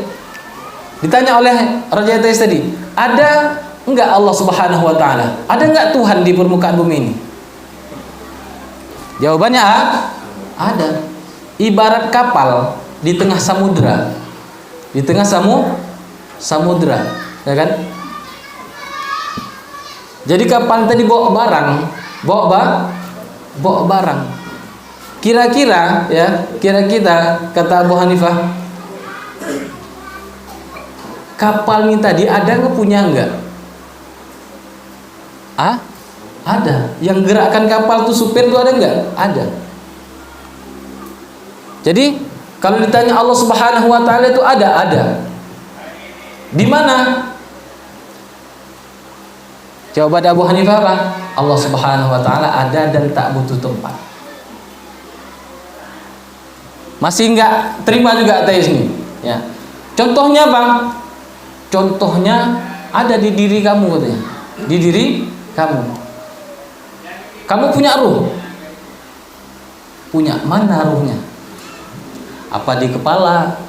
Ditanya oleh raja ateis tadi, ada enggak Allah Subhanahu wa taala? Ada enggak Tuhan di permukaan bumi ini? Jawabannya ada. Ibarat kapal di tengah samudra. Di tengah samudra, ya kan? Jadi kapal tadi bawa barang. Kira-kira kata Abu Hanifah, kapal ini tadi ada nggak, punya nggak? Ada. Yang gerakkan kapal tuh supir tuh ada nggak? Ada. Jadi kalau ditanya Allah Subhanahu wa taala itu ada. Di mana? Jawaban Abu Hanifah apa? Allah Subhanahu wa taala ada dan tak butuh tempat. Masih nggak terima juga ateis ini, ya. Contohnya Bang, contohnya ada di diri kamu katanya. Di diri kamu. Kamu punya ruh. Punya, mana ruhnya? Apa di kepala,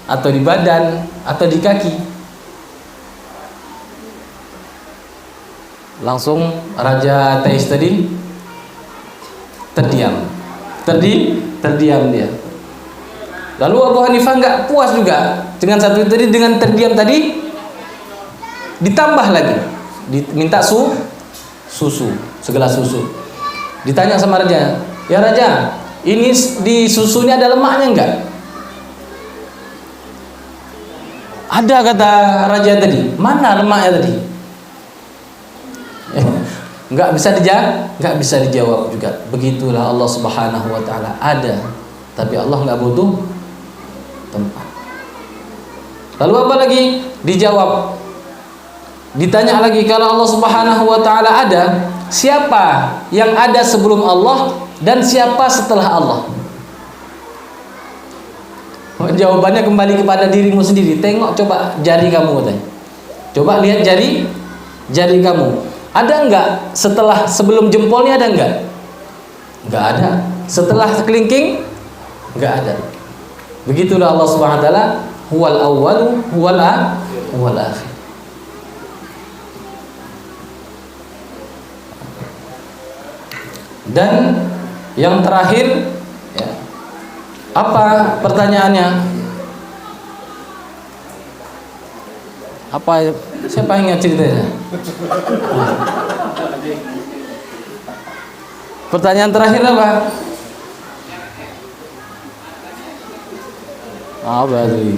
atau di badan, atau di kaki? Langsung raja ateis tadi terdiam dia. Lalu Abu Hanifah nggak puas juga dengan satu tadi, dengan terdiam tadi, ditambah lagi, diminta susu, segelas susu. Ditanya sama raja, ya raja, ini di susunya ada lemaknya enggak? Ada, kata raja tadi. Mana lemaknya tadi? Nggak bisa dijawab juga. Begitulah Allah Subhanahu wa taala, ada, tapi Allah nggak butuh tempat. Lalu apa lagi? Dijawab. Ditanya lagi, kalau Allah Subhanahu wa taala ada, siapa yang ada sebelum Allah dan siapa setelah Allah? Jawabannya kembali kepada dirimu sendiri. Tengok coba jari kamu katanya. Coba lihat jari kamu. Ada enggak sebelum jempolnya, ada enggak? Enggak ada. Setelah kelingking? Enggak ada. Begitulah Allah Subhanahu wa taala, huwal awwalu huwal akhir. Dan yang terakhir, ya, apa pertanyaannya? Apa, siapa yang ingat ceritanya? Pertanyaan terakhir apa? Apa tadi?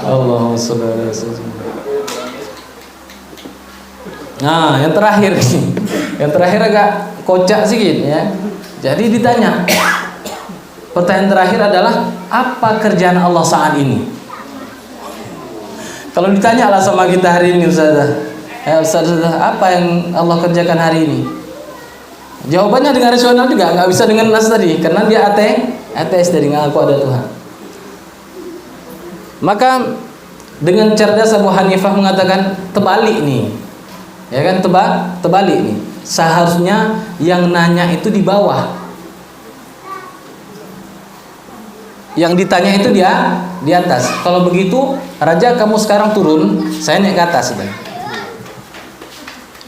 Allahumma sholli ala sayyidina. Nah, yang terakhir nih. Yang terakhir agak kocak sedikit ya. Jadi ditanya. Pertanyaan terakhir adalah apa kerjaan Allah saat ini? Kalau ditanya lah sama kita hari ini Ustazah, Ustazah, apa yang Allah kerjakan hari ini? Jawabannya dengan rasional juga, nggak bisa dengan nas tadi, karena dia ateis dari nggak aku ada Tuhan. Maka dengan cerdas Abu Hanifah mengatakan terbalik nih, ya kan, terbalik nih. Seharusnya yang nanya itu di bawah, yang ditanya itu dia di atas. Kalau begitu, Raja kamu sekarang turun, saya naik ke atas.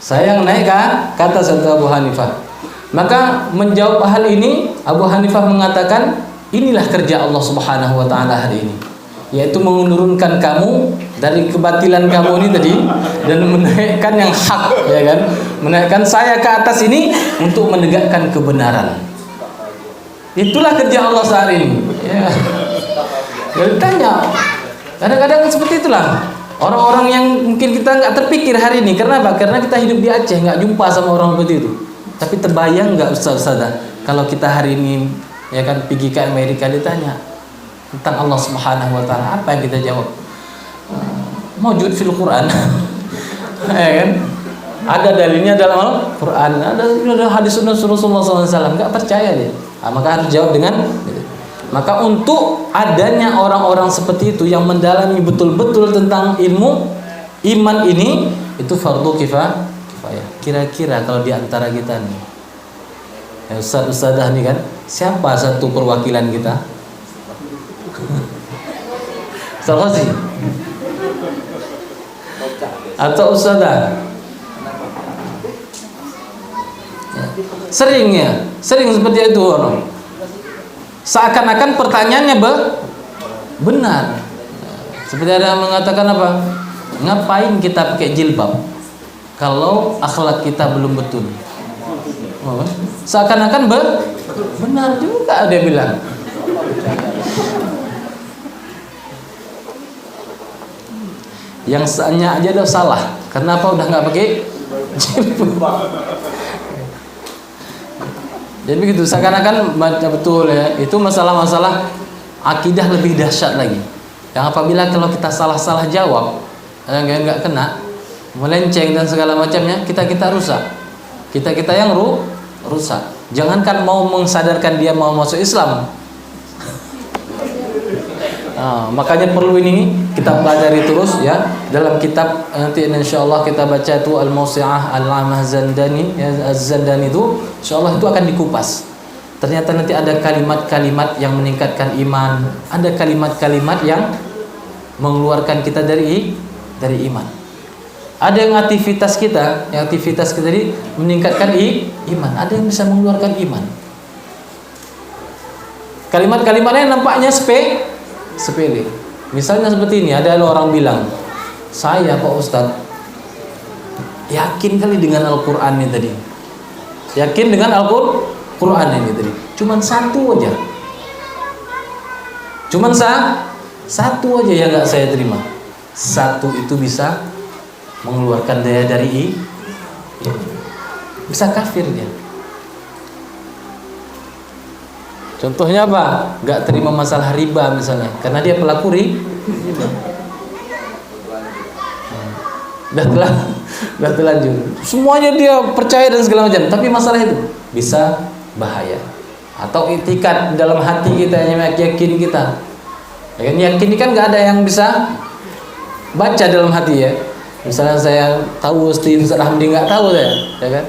Saya yang naik ke atas, kata Abu Hanifah. Maka menjawab hal ini, Abu Hanifah mengatakan, inilah kerja Allah Subhanahu wa taala hari ini, yaitu menurunkan kamu dari kebatilan kamu ini tadi dan menaikkan yang hak, ya kan? Menaikkan saya ke atas ini untuk menegakkan kebenaran. Itulah kerja Allah saat ini. Ya. Jadi tanya, kadang-kadang seperti itulah orang-orang yang mungkin kita nggak terpikir hari ini. Karena apa? Karena kita hidup di Aceh, nggak jumpa sama orang seperti itu. Tapi terbayang nggak Ustaz-Ustazah kalau kita hari ini, ya kan, pergi ke Amerika ditanya tentang Allah Subhanahu wa taala, apa yang kita jawab? Mawjud fil Quran. Ya kan? Ada dalilnya dalam Al-Quran, ada hadis sunnah Rasulullah SAW. Nggak percaya dia. Maka harus jawab dengan. Maka untuk adanya orang-orang seperti itu yang mendalami betul-betul tentang ilmu iman ini, itu fardu kifayah. Kira-kira kalau di antara kita nih, ya Ustaz-Ustazah nih kan, siapa satu perwakilan kita? Ustaz Qazi atau Ustazah? Sering seperti itu orang. Seakan-akan pertanyaannya benar. Seperti ada yang mengatakan apa? Ngapain kita pakai jilbab kalau akhlak kita belum betul? Seakan-akan benar juga dia bilang. Yang seanya aja udah salah. Kenapa udah nggak pakai jilbab? Jadi begitu, seakan-akan baca betul ya. Itu masalah-masalah akidah lebih dahsyat lagi. Yang apabila kalau kita salah-salah jawab, nggak kena, melenceng dan segala macamnya, kita rusak. Kita yang rusak. Jangankan mau mengsadarkan dia mau masuk Islam. Makanya perlu ini kita pelajari terus ya. Dalam kitab nanti insyaallah kita baca itu Al-Mawsi'ah Al-Amah Zandani ya, Az-Zandani itu insyaallah itu akan dikupas. Ternyata nanti ada kalimat-kalimat yang meningkatkan iman, ada kalimat-kalimat yang mengeluarkan kita dari iman. Ada yang aktivitas kita tadi meningkatkan iman, ada yang bisa mengeluarkan iman. Kalimat-kalimatnya nampaknya sepele. Misalnya seperti ini, ada orang bilang, saya Pak Ustadz yakin kali dengan Al-Quran ini tadi. Yakin dengan Al-Quran ini tadi. Cuman satu aja. Satu aja yang gak saya terima. Satu itu bisa mengeluarkan daya dari bisa kafir dia. Contohnya apa? Gak terima masalah riba misalnya, karena dia pelaku riba. Udah terlanjur. Semuanya dia percaya dan segala macam, tapi masalah itu bisa bahaya. Atau itikad dalam hati kita, yakin kita. Ya kan, yakin kan gak ada yang bisa baca dalam hati ya. Misalnya saya tahu Ustaz Hamdi nggak tahu ya kan?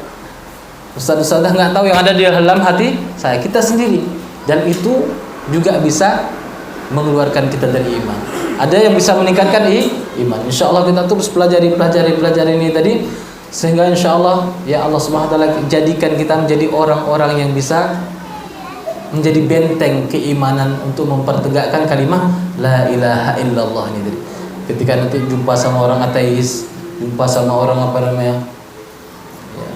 Ustaz nggak tahu yang ada di dalam hati saya, kita sendiri. Dan itu juga bisa mengeluarkan kita dari iman. Ada yang bisa meningkatkan iman. Insya Allah kita terus pelajari ini tadi, sehingga insya Allah ya Allah Subhanahu Wa Taala jadikan kita menjadi orang-orang yang bisa menjadi benteng keimanan untuk mempertegakkan kalimat la ilaha illallah ini tadi. Ketika nanti jumpa sama orang ateis, jumpa sama orang apa namanya, ya,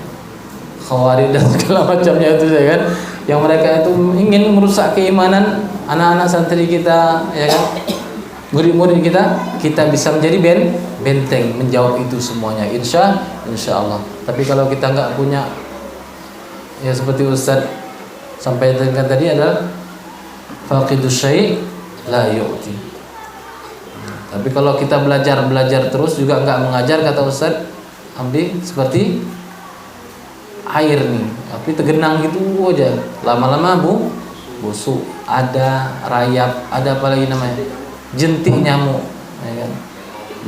Khawarij dan segala macamnya itu ya kan, yang mereka itu ingin merusak keimanan anak-anak santri kita, ya kan, murid-murid kita bisa menjadi benteng menjawab itu semuanya, insya Allah. Tapi kalau kita nggak punya, ya seperti Ustaz sampaikan tadi adalah faqidus syai' la yu'ti. Tapi kalau kita belajar terus juga nggak mengajar, kata Ustaz Amdi, seperti air nih, tapi tergenang gitu aja, lama-lama busuk, ada rayap, ada apa lagi namanya, jentik nyamuk, ya kan?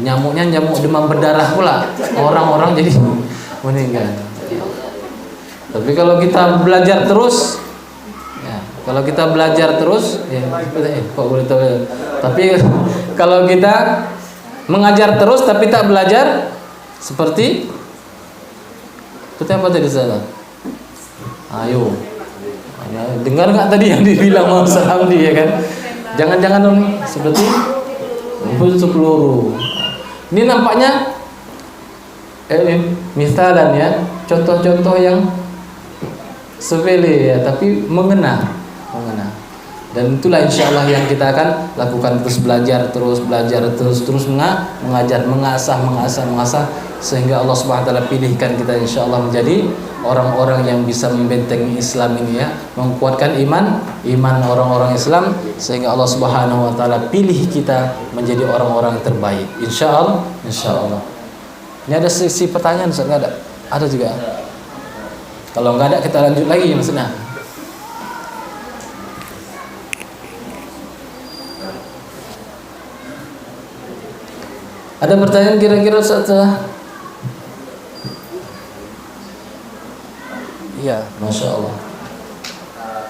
Nyamuknya nyamuk demam berdarah pula, orang-orang jadi meninggal. Tapi kalau kita belajar terus, ya, kalau kita belajar terus, ya, kok boleh tahu ya? Tapi kalau kita mengajar terus tapi tak belajar, seperti apa tadi saya? Ayo, dengar nggak tadi yang dibilang Mas Hamdi, ya kan? Jangan-jangan dong seperti busuk peluru. Ini nampaknya misalan ya, contoh-contoh yang sepele ya, tapi mengena. Dan itulah insya Allah yang kita akan lakukan, terus belajar terus mengajar, mengasah sehingga Allah Subhanahu wa taala pilihkan kita insya Allah menjadi orang-orang yang bisa membentengi Islam ini ya, menguatkan iman orang-orang Islam, sehingga Allah Subhanahu wa taala pilih kita menjadi orang-orang terbaik insya Allah. Ini ada sesi pertanyaan, Ustaz? Nggak ada? Ada juga. Kalau nggak ada kita lanjut lagi maksudnya. Ada pertanyaan kira-kira setelah? Iya, masya Allah.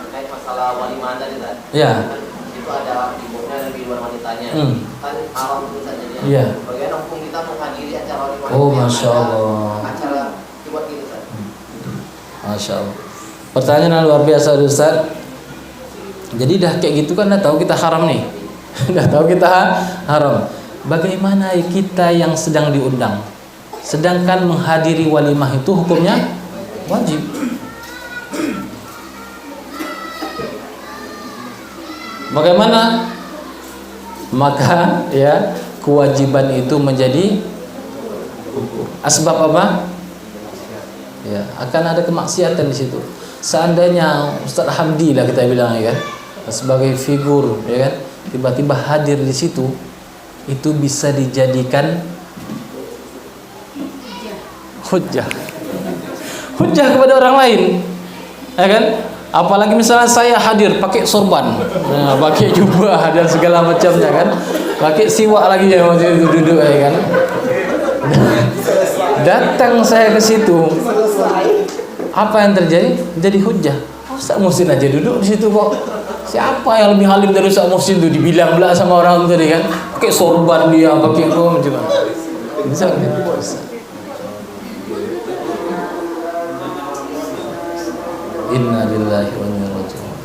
Terkait masalah walimah tadi kan? Ya. Itu ada ibunya dan di luar wanitanya. Kan haram itu saja. Iya. Bagaimana hukum kita menghadiri acara walimah? Oh, masya Allah. Acara buat gitu kan? Masya Allah. Pertanyaan yang luar biasa Ustaz. Jadi dah kayak gitu kan dah tahu kita haram nih. Dah tahu kita haram. Bagaimana kita yang sedang diundang, sedangkan menghadiri walimah itu hukumnya wajib. Bagaimana? Maka ya kewajiban itu menjadi asbab apa? Ya, akan ada kemaksiatan di situ. Seandainya Ustaz Hamdi lah kita bilang ya kan, sebagai figur ya kan, tiba-tiba hadir di situ, itu bisa dijadikan hujjah kepada orang lain, ya kan? Apalagi misalnya saya hadir pakai sorban, pakai jubah dan segala macamnya kan, pakai siwak lagi ya waktu itu duduk ya kan. Datang saya ke situ, apa yang terjadi? Jadi hujjah. Ustaz Muhsin aja duduk di situ kok. Siapa yang lebih halim dari Ustaz Muhsin itu, dibilang belah sama orang tadi kan, pakai sorban dia, pakai apa juga. Bisa kan? Bisa. Inna lillahi wa inna ilaihi raji'un.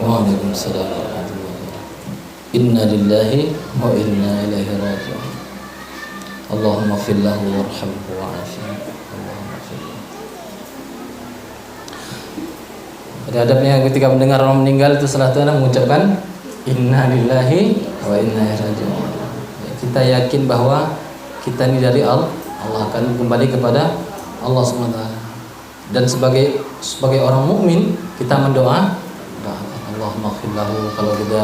Waalaikumsalam warahmatullahi wabarakatuh. Inna lillahi wa inna ilaihi raji'un. Allahumma fir lahu warhamhu wa'afihi. Allahumma fir lahu. Jadi adabnya ketika mendengar orang meninggal itu salah satunya mengucapkan inna lillahi wa inna ilaihi raji'un. Kita yakin bahwa kita ini dari Allah akan kembali kepada Allah SWT. Dan sebagai orang mukmin kita mendoa, Allahumma ighfir lahu, kalau kita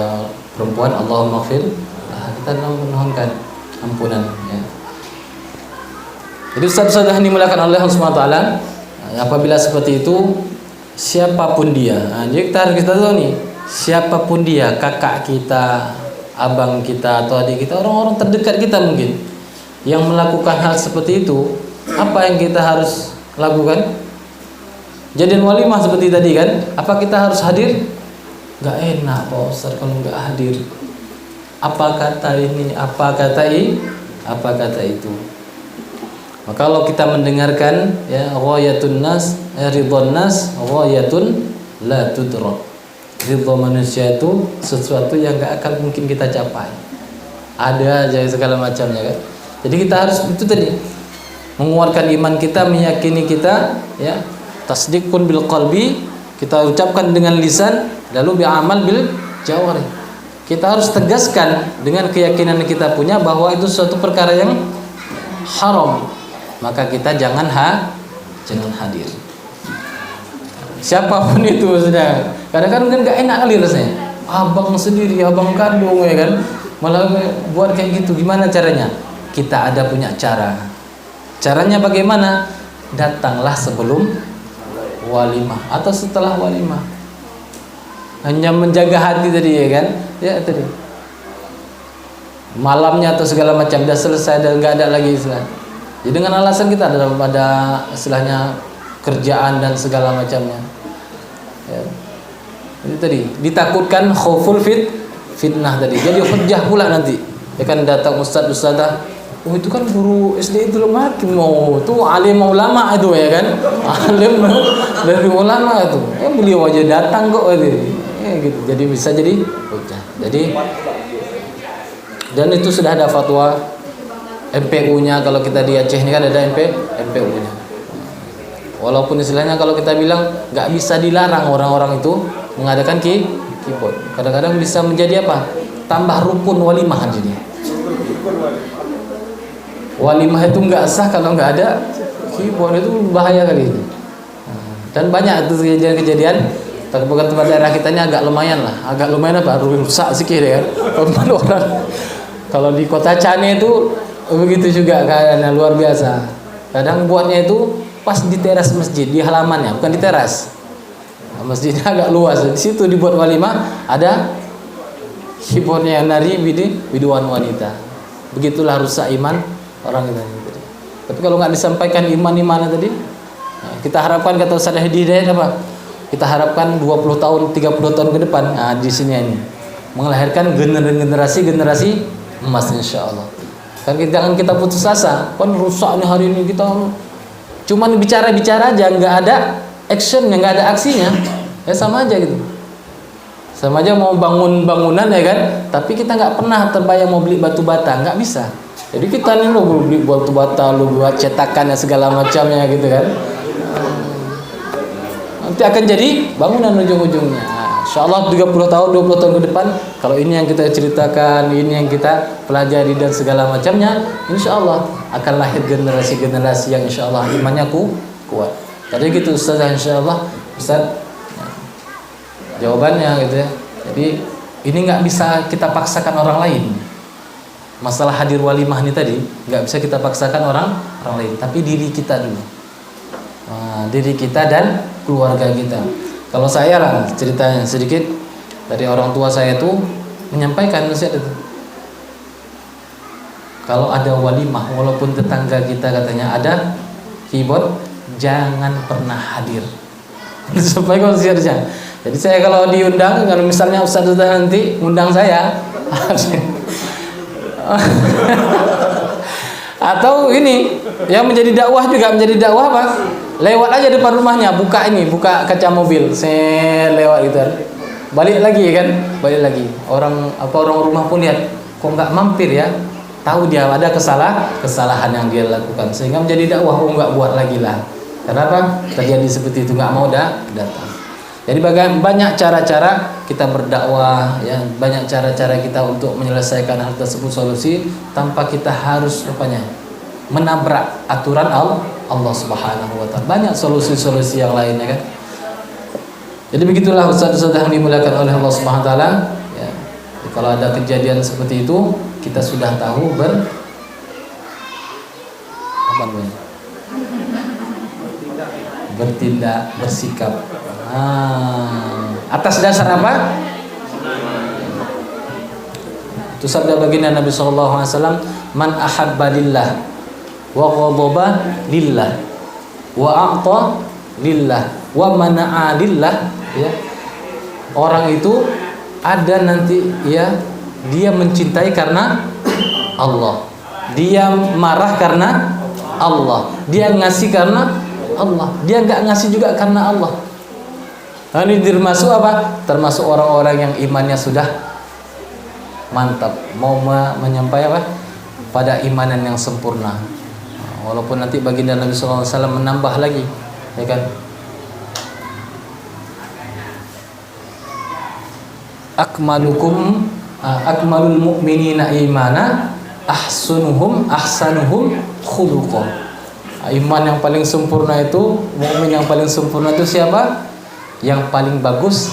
perempuan Allahumma ighfir, kita memohonkan ampunan ya. Jadi ustaz-ustaz yang dimuliakan oleh Allah SWT, apabila seperti itu siapapun dia, jadi kita tahu nih, siapapun dia, kakak kita, abang kita atau adik kita, orang-orang terdekat kita mungkin yang melakukan hal seperti itu, apa yang kita harus lakukan? Jadian walimah seperti tadi kan, apa kita harus hadir? Gak enak Pak Ustaz kalau gak hadir. Apa kata ini, apa kata ini, apa kata itu. Maka kalau kita mendengarkan ya ghayatun nas, ridwan nas, ghayatun la tudrak. Ridha manusia itu sesuatu yang gak akan mungkin kita capai. Ada aja segala macamnya kan. Jadi kita harus itu tadi menguatkan iman kita, meyakini kita ya, tasdiqun bil qalbi, kita ucapkan dengan lisan, lalu bi'amal bil jawari. Kita harus tegaskan dengan keyakinan yang kita punya bahwa itu suatu perkara yang haram. Maka kita jangan hadir. Siapapun itu maksudnya. Kadang-kadang kan gak enak kali rasanya. Abang sendiri, abang kandung ya kan, malah buat kayak gitu. Gimana caranya? Kita ada punya cara. Caranya bagaimana? Datanglah sebelum walimah atau setelah walimah. Hanya menjaga hati tadi ya kan? Ya tadi. Malamnya atau segala macam dah selesai dan enggak ada lagi istilah. Jadi dengan alasan kita ada istilahnya kerjaan dan segala macamnya. Ya. Itu tadi ditakutkan khauful fitnah tadi. Jadi hujjah pula nanti. Ya kan datang ustaz-ustazah, oh itu kan guru SD itu makin mau tuh alim ulama itu ya kan. Alim dari ulama itu. Beliau aja datang kok gitu. Gitu. Jadi bisa jadi hujjah. Jadi dan itu sudah ada fatwa MPU-nya. Kalau kita di Aceh ini kan ada MPU-nya. Walaupun istilahnya kalau kita bilang nggak bisa dilarang orang-orang itu mengadakan keyboard. Kadang-kadang bisa menjadi apa? Tambah rukun walimah jadi. Walimah itu nggak sah kalau nggak ada keyboard, itu bahaya kali itu. Dan banyak itu kejadian-kejadian. Bukan tempat daerah kita ini agak lumayan apa? Rusak sikit ya. Orang kalau di kota Cane itu begitu juga karena luar biasa. Kadang buatnya itu pas di teras masjid, di halamannya, bukan di teras. Masjidnya agak luas. Di situ dibuat walimah, ada keyboardnya yang nari biduan wanita. Begitulah rusak iman orang kita. Tapi kalau nggak disampaikan iman tadi, kita harapkan kata Ustaz Hidayat apa? Kita harapkan 20 tahun, 30 tahun ke depan, di sini ini melahirkan generasi emas insyaallah. Kan jangan kita putus asa. Kan rusak nih hari ini kita cuman bicara-bicara aja, nggak ada actionnya, nggak ada aksinya, ya sama aja gitu. Sama aja mau bangun bangunan ya kan, tapi kita nggak pernah terbayang mau beli batu bata, nggak bisa. Jadi kita nih lo beli batu bata, lo buat cetakan dan segala macamnya gitu kan. Nanti akan jadi bangunan ujung-ujungnya. Insyaallah 30 tahun, 20 tahun ke depan, kalau ini yang kita ceritakan, ini yang kita pelajari dan segala macamnya, insyaallah akan lahir generasi-generasi yang insyaallah imannya kuat. Tadi gitu Ustaz, insyaallah Ustaz. Jawabannya gitu ya. Jadi ini nggak bisa kita paksakan orang lain. Masalah hadir walimah ini tadi nggak bisa kita paksakan orang lain, tapi diri kita dulu. Diri kita dan keluarga kita. Kalau saya lah ceritanya sedikit dari orang tua saya tuh menyampaikan nasihat itu. Kalau ada walimah, walaupun tetangga kita katanya ada keyboard, jangan pernah hadir. Sampai konsiernya. Jadi saya kalau diundang, kalau misalnya Ustaz nanti undang saya, atau ini yang menjadi dakwah juga menjadi dakwah apa? Lewat aja depan rumahnya, buka kaca mobil, saya lewat gitu. Balik lagi kan, balik lagi. Orang rumah pun lihat, kok nggak mampir ya? Tahu dia ada kesalahan yang dia lakukan, sehingga menjadi dakwah, nggak buat lagi lah. Kenapa? Terjadi seperti itu, nggak mau datang. Jadi banyak cara-cara kita berdakwah, ya, banyak cara-cara kita untuk menyelesaikan hal tersebut solusi tanpa kita harus menabrak aturan Allah Subhanahu wa taala. Banyak solusi-solusi yang lainnya kan. Jadi begitulah ustaz-ustaz yang dimuliakan oleh Allah Subhanahu wa taala, ya. Kalau ada kejadian seperti itu, kita sudah tahu bertindak, bersikap. Atas dasar apa? Itu sabda baginda Nabi sallallahu alaihi wasallam, "Man ahabba lillah wa ghadaba lillah wa a'ta lillah wa mana'a lillah." Ya. Orang itu ada nanti, ya, dia mencintai karena Allah. Dia marah karena Allah. Dia ngasih karena Allah. Dia enggak ngasih juga karena Allah. Nah, ini termasuk apa? Termasuk orang-orang yang imannya sudah mantap, mau menyampaikan apa? Pada imanan yang sempurna. Walaupun nanti baginda Nabi sallallahu alaihi wasallam menambah lagi, ya kan? Akmalul mu'minina imana ahsanuhum khuluqan. Iman yang paling sempurna itu, mukmin yang paling sempurna itu siapa? Yang paling bagus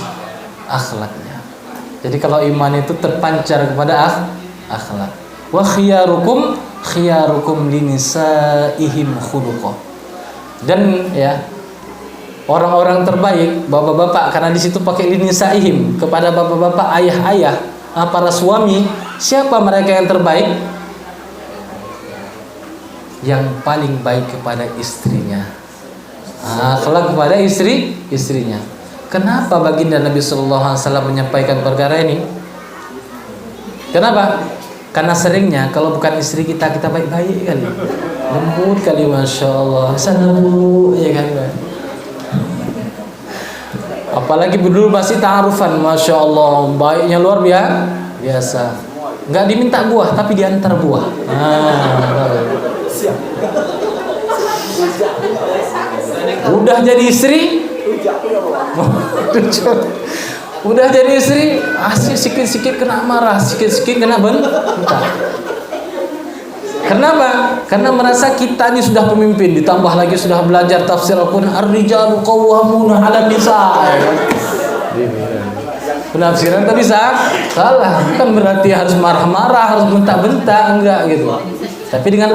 akhlaknya. Jadi kalau iman itu terpancar kepada akhlak. Wa khiyarukum linisaihim khuluqan. Dan ya, orang-orang terbaik, bapak-bapak, karena di situ pakai linisaihim, kepada bapak-bapak, ayah-ayah, para suami, siapa mereka yang terbaik? Yang paling baik kepada istrinya. Akhlak kepada istrinya. Kenapa baginda Nabi sallallahu alaihi wasallam menyampaikan perkara ini? Kenapa? Karena seringnya kalau bukan istri kita baik-baik kali, lembut kali, masya Allah, sana bu, ya kan? Apalagi dulu masih ta'arufan, masya Allah, baiknya luar biasa. Nggak diminta buah, tapi diantar buah. Udah jadi istri, udah jadi istri, sikit-sikit kena marah, sikit-sikit kena bentak. Kenapa? Karena merasa kita ini sudah pemimpin, ditambah lagi sudah belajar tafsir Al-Quran, ar-rijalu qawwamuna 'alan nisa. Penafsiran tadi salah, bukan berarti harus marah-marah, harus bentak-bentak, enggak gitu. Tapi dengan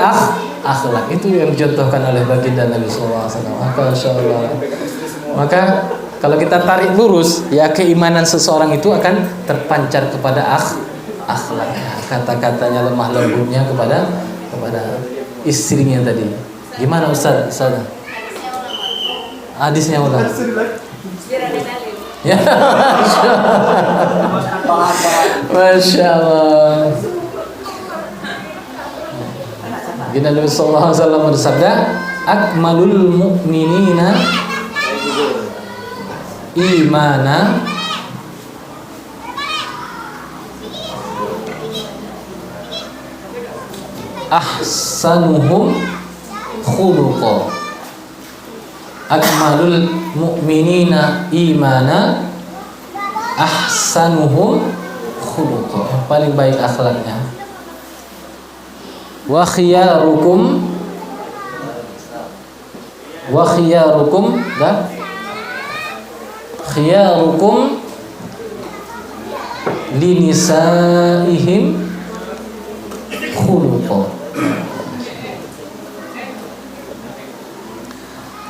akhlak itu yang dicontohkan oleh baginda Nabi sallallahu alaihi wasallam. Maka kalau kita tarik lurus, ya, keimanan seseorang itu akan terpancar kepada akhlaknya, kata-katanya, lemah lembutnya kepada istrinya tadi. Gimana Ustaz? Hadisnya ulang. Ya, Masya Allah. Baginda Nabi sallallahu alaihi wasallam bersabda, "Akmalul mu'minina imana ahsanuhum khuluqa." Akmalul mu'minina imana ahsanuhum khuluqa. Yang paling baik akhlaknya. Wa khiyarukum linisaihim khuluqa.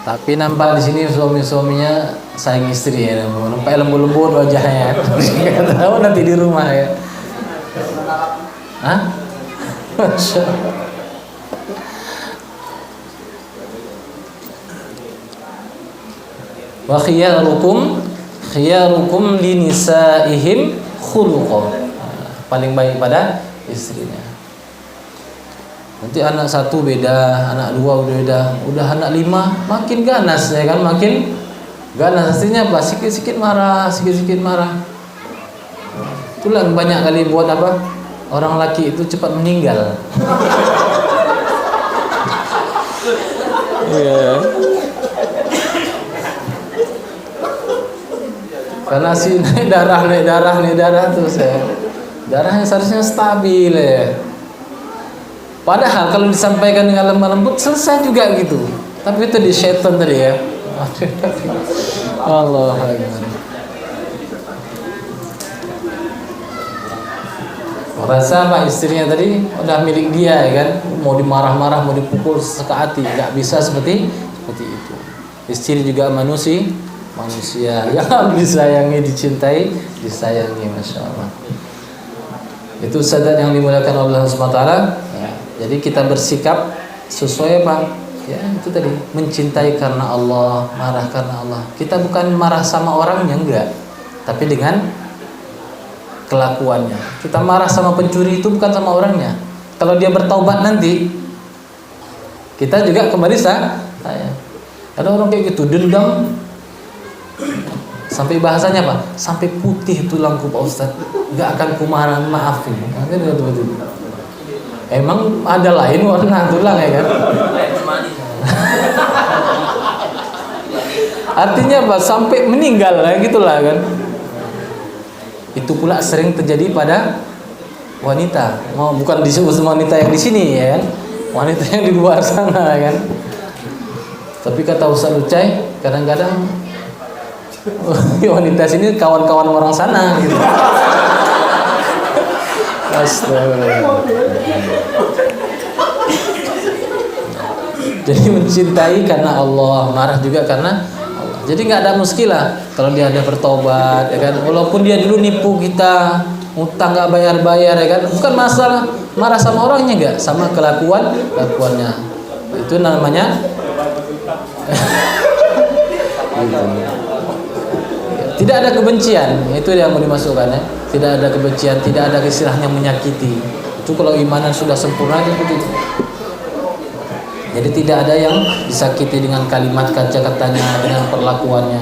Tapi nampak di sini suami-suaminya sayang istri, ya, nampak lembut-lembut wajahnya. Nggak tahu nanti di rumah, ya. Masya Allah. Wa khiyarukum linisaihim khuluqan. Paling baik pada istrinya. Nanti anak satu beda, anak dua udah anak 5 makin ganas, ya kan, makin ganas. Artinya apa? Sikit-sikit marah. Itulah banyak kali buat apa? Orang laki itu cepat meninggal. Iya. Karena si naik darah terus ya. Darahnya seharusnya stabil ya. Padahal kalau disampaikan dengan lemah lembut selesai juga gitu. Tapi itu di syaitan tadi ya. Allah Akbar. Rasa apa istrinya tadi udah milik dia ya kan, mau dimarah-marah, mau dipukul sekehati, nggak bisa seperti itu. Istri juga manusia yang disayangi, dicintai, disayangi, masya Allah. Itu sahabat yang dimuliakan Allah Subhanahu Wa Taala. Ya, jadi kita bersikap sesuai apa? Ya itu tadi, mencintai karena Allah, marah karena Allah. Kita bukan marah sama orangnya enggak, tapi dengan kelakuannya. Kita marah sama pencuri itu bukan sama orangnya. Kalau dia bertaubat nanti, kita juga kembali saya. Ada orang kayak gitu, dendam sampai bahasanya apa? Sampai putih tulangku Pak Ustaz. Enggak akan kumarah maafin. Emang ada lain warna tulang ya kan? Artinya apa? Sampai meninggal lah gitulah kan. Itu pula sering terjadi pada wanita. Bukan disebut wanita yang di sini ya kan. Wanita yang di luar sana kan. Tapi kata Ustaz Ucai, kadang-kadang wanita sini kawan-kawan orang sana gitu. Astagfirullah. Jadi mencintai karena Allah, marah juga karena Allah. Jadi nggak ada muskilah kalau dia ada bertobat, ya kan. Walaupun dia dulu nipu kita, utang nggak bayar-bayar, ya kan. Bukan masalah marah sama orangnya, nggak, sama kelakuannya. Itu namanya. Tidak ada kebencian, itu yang mau dimasukkan ya. Tidak ada kebencian, tidak ada istilahnya menyakiti. Itu kalau imanan sudah sempurna itu. Jadi tidak ada yang disakiti dengan kalimat kata-katanya, dengan perlakuannya.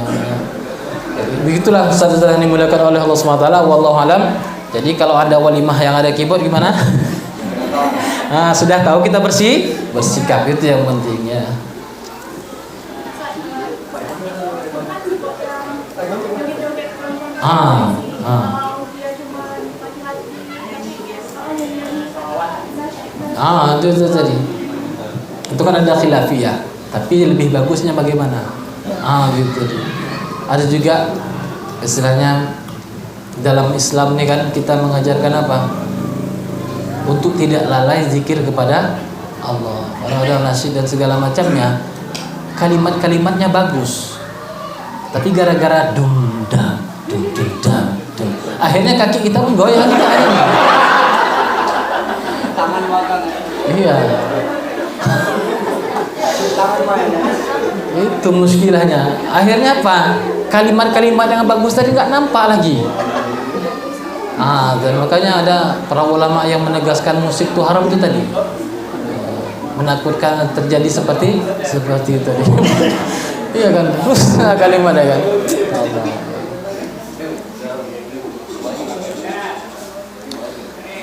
Begitulah saudara yang dimuliakan oleh Allah SWT. Wallahu alam. Jadi kalau ada walimah yang ada keyboard gimana? Nah, sudah tahu kita bersikap itu yang pentingnya. Itu tadi. Itu kan ada khilafiyah, tapi lebih bagusnya bagaimana? Gitu. Ada juga istilahnya dalam Islam nih kan kita mengajarkan apa? Untuk tidak lalai zikir kepada Allah. Orang-orang nasyid dan segala macamnya, kalimat-kalimatnya bagus. Tapi gara-gara dum dam, akhirnya kaki kita pun goyang kita akhirnya. Tangan makan. Iya. Itu muskilahnya. Akhirnya apa? Kalimat-kalimat yang bagus tadi nggak nampak lagi. Dan makanya ada para ulama yang menegaskan musik itu haram itu tadi. Menakutkan terjadi seperti itu tadi. Iya kan? Terus kalimat ya kan.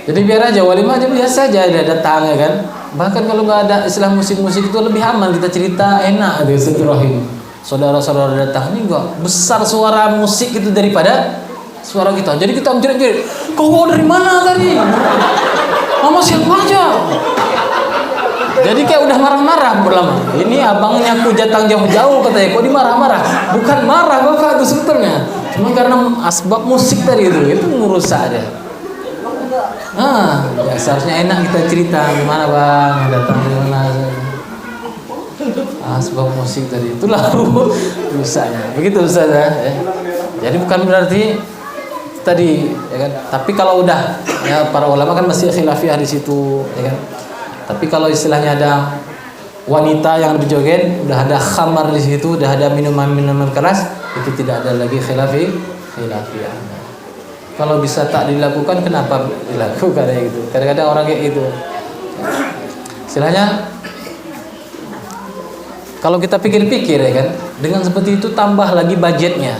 Jadi biar aja walimah aja biasa aja ada datang ya kan. Bahkan kalau nggak ada istilah musik-musik itu lebih aman, kita cerita enak gitu silaturahim. Saudara-saudara datang ini enggak besar suara musik itu daripada suara kita. Jadi kita menjerit-jerit, "Kau dari mana tadi? Mama siapa aja?" Jadi kayak udah marah-marah berlama. Ini abangnya aku datang jauh-jauh katanya, kok dimarah-marah? Bukan marah Bapak itu sebetulnya. Cuma karena asbab musik tadi itu merusak dia. Ya seharusnya enak kita cerita gimana bang datang dari mana. Sebab musik tadi itulah rusaknya. Begitu Ustaz ya. Jadi bukan berarti tadi ya kan. Tapi kalau udah ya para ulama kan masih khilafiyah di situ ya kan. Tapi kalau istilahnya ada wanita yang berjoget, udah ada khamar di situ, udah ada minuman-minuman keras, itu tidak ada lagi khilafiyah. Kalau bisa tak dilakukan, kenapa dilakukan kayak gitu? Kadang-kadang orang kayak gitu. Istilahnya, kalau kita pikir-pikir ya kan, dengan seperti itu tambah lagi budgetnya,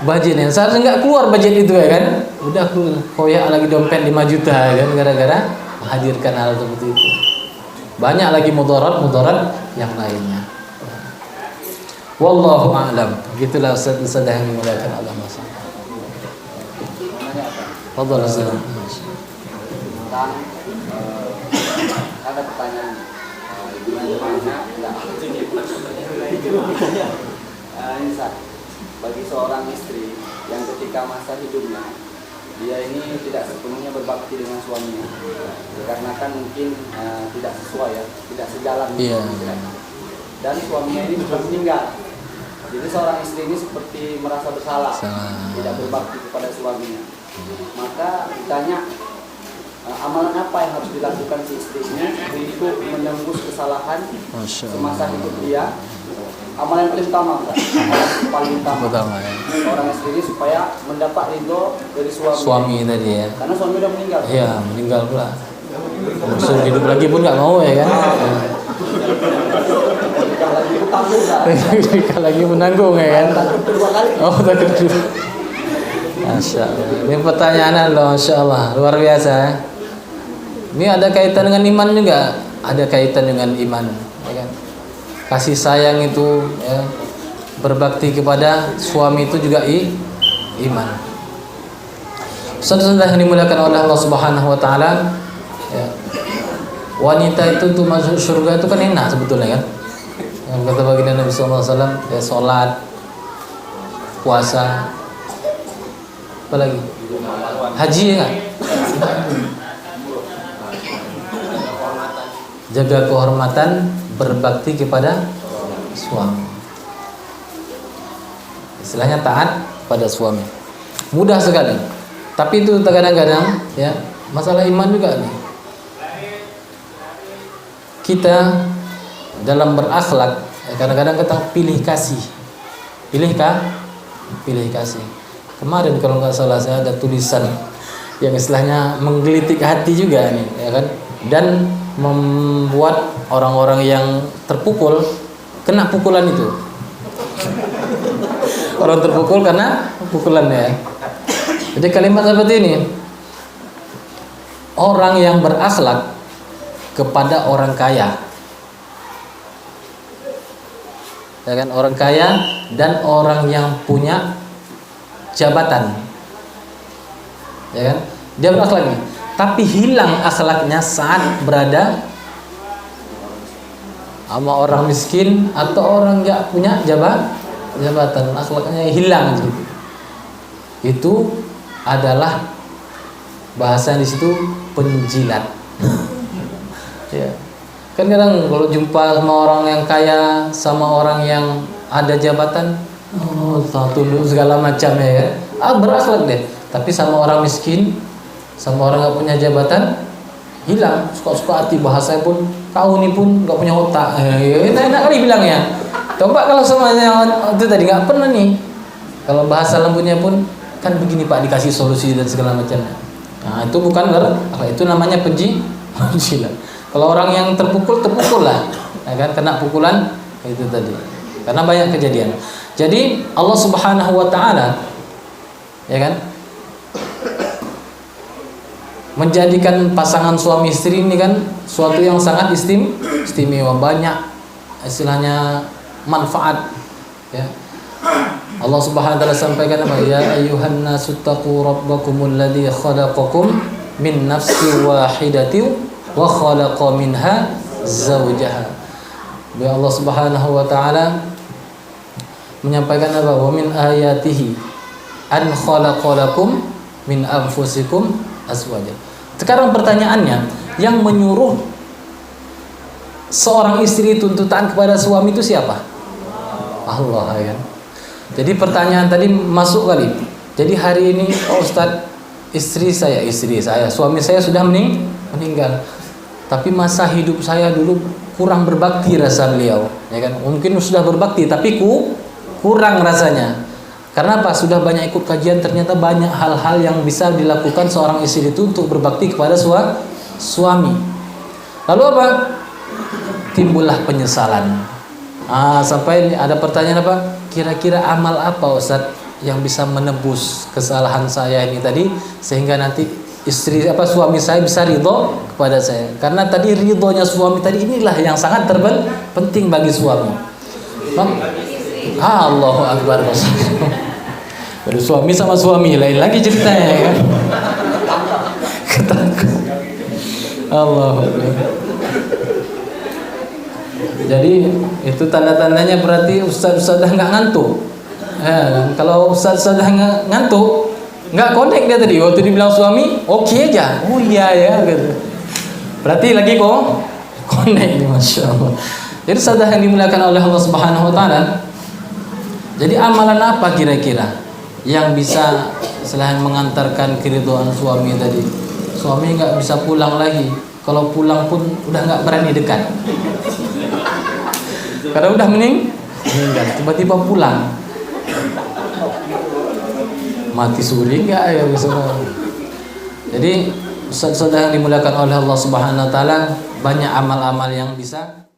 budgetnya. Seharusnya nggak keluar budget itu ya kan? Udah koyak lagi dompet 5 juta ya kan, gara-gara menghadirkan hal seperti itu. Banyak lagi mudarat yang lainnya. Wallahu a'lam. Gitulah Ustaz yang dimuliakan Allah Masya. Fadhal Ustaz. Tentang ada pertanyaan ini Ustaz, bagi seorang istri yang ketika masa hidupnya dia ini tidak sepenuhnya berbakti dengan suaminya dikarenakan mungkin tidak sesuai ya, tidak sejalan dan suaminya ini sudah meninggal. Jadi seorang istri ini seperti merasa bersalah, tidak berbakti kepada suaminya. Maka ditanya, amalan apa yang harus dilakukan si istrinya untuk menembus kesalahan semasa hidup dia? Amalan yang paling utama, amalan paling utama ya. Orang istri ini supaya mendapat ridho dari suami tadi ya. Karena suami udah meninggal. Iya, meninggal pula. Suruh hidup lagi pun nggak mau ya kan? Nikah lagi menanggung ya kan? Oh, takut kedua. Masya Allah. Ini pertanyaan loh, Masya Allah, luar biasa. Ini ada kaitan dengan iman juga, ada kaitan dengan iman, ya kan? Kasih sayang itu, ya, berbakti kepada suami itu juga iman. Saudara-saudara yang dimuliakan oleh Allah Subhanahu Wa Taala, ya, wanita itu untuk masuk surga itu kan enak sebetulnya kan? Yang kata baginda Nabi SAW, ya, sholat, puasa, apa lagi? Haji ya kan? Jaga kehormatan, berbakti kepada suami. Istilahnya taat pada suami. Mudah sekali. Tapi itu kadang-kadang ya, masalah iman juga nih. Kita dalam berakhlak kadang-kadang kita pilih kasih. Pilih kasih. Kemarin kalau nggak salah saya ada tulisan yang istilahnya menggelitik hati juga nih, ya kan? Dan membuat orang-orang yang terpukul kena pukulan itu. Orang terpukul karena pukulan ya. Jadi kalimat seperti ini. Orang yang berakhlak kepada orang kaya. Ya kan, orang kaya dan orang yang punya jabatan. Ya kan? Dia berakhlak nih. Tapi hilang akhlaknya saat berada sama orang miskin atau orang nggak punya jabatan, akhlaknya hilang gitu. Itu adalah bahasa di situ penjilat. Ya. Kan kadang kalau jumpa sama orang yang kaya sama orang yang ada jabatan, tunduk segala macam ya. Berakhlak deh. Tapi sama orang miskin, sama orang nggak punya jabatan, hilang. Suka-suka hati, bahasanya pun kau ini pun nggak punya otak. Enak kali bilangnya. Coba kalau semuanya itu tadi nggak pernah nih. Kalau bahasa lembutnya pun kan begini Pak, dikasih solusi dan segala macamnya. Nah itu bukan itu namanya penjilat. Kalau orang yang terpukul lah, ya kan, kena pukulan itu tadi. Karena banyak kejadian. Jadi Allah Subhanahu Wa Taala, ya kan, menjadikan pasangan suami istri ini kan suatu yang sangat istimewa, banyak istilahnya manfaat ya. Allah Subhanahu wa taala sampaikan apa? Ya ayyuhan nasu taqu rabbakumul ladzi khalaqakum min nafsin wahidatin wa khalaqa minha zawjaha. Ya Allah Subhanahu wa taala menyampaikan apa? Wa min ayatihi an khalaqalakum min anfusikum azwaja. Sekarang pertanyaannya, yang menyuruh seorang istri tuntutan kepada suami itu siapa? Allah ya. Jadi pertanyaan tadi masuk kali. Jadi hari ini Ustaz, istri saya, suami saya sudah meninggal. Tapi masa hidup saya dulu kurang berbakti rasa beliau, ya kan? Mungkin sudah berbakti tapi kurang rasanya. Karena apa? Sudah banyak ikut kajian, ternyata banyak hal-hal yang bisa dilakukan seorang istri itu untuk berbakti kepada suami. Lalu apa? Timbullah penyesalan. Sampai ada pertanyaan apa? Kira-kira amal apa Ustaz yang bisa menebus kesalahan saya ini tadi sehingga nanti suami saya bisa ridho kepada saya. Karena tadi ridhonya suami tadi inilah yang sangat penting bagi suami. Allahu Akbar. Baru suami sama suami lain lagi ceritanya kan. Ketakut. Allahu Akbar. Jadi itu tanda-tandanya berarti ustaz-ustazah nggak ngantuk. Kalau ustaz-ustazah ngantuk, nggak connect dia tadi. Waktu dibilang suami, oke aja. Oh iya ya gitu. Berarti lagi kok connect nih, masya Allah. Jadi ustazah yang dimuliakan oleh Allah Subhanahu Wa Taala. Jadi amalan apa kira-kira yang bisa selain mengantarkan keridhaan suami tadi? Suami nggak bisa pulang lagi. Kalau pulang pun udah nggak berani dekat. Karena udah meninggal, tiba-tiba pulang. Mati suri nggak ya misalnya. Jadi saudara yang dimuliakan oleh Allah Subhanahu Wa Taala, banyak amal-amal yang bisa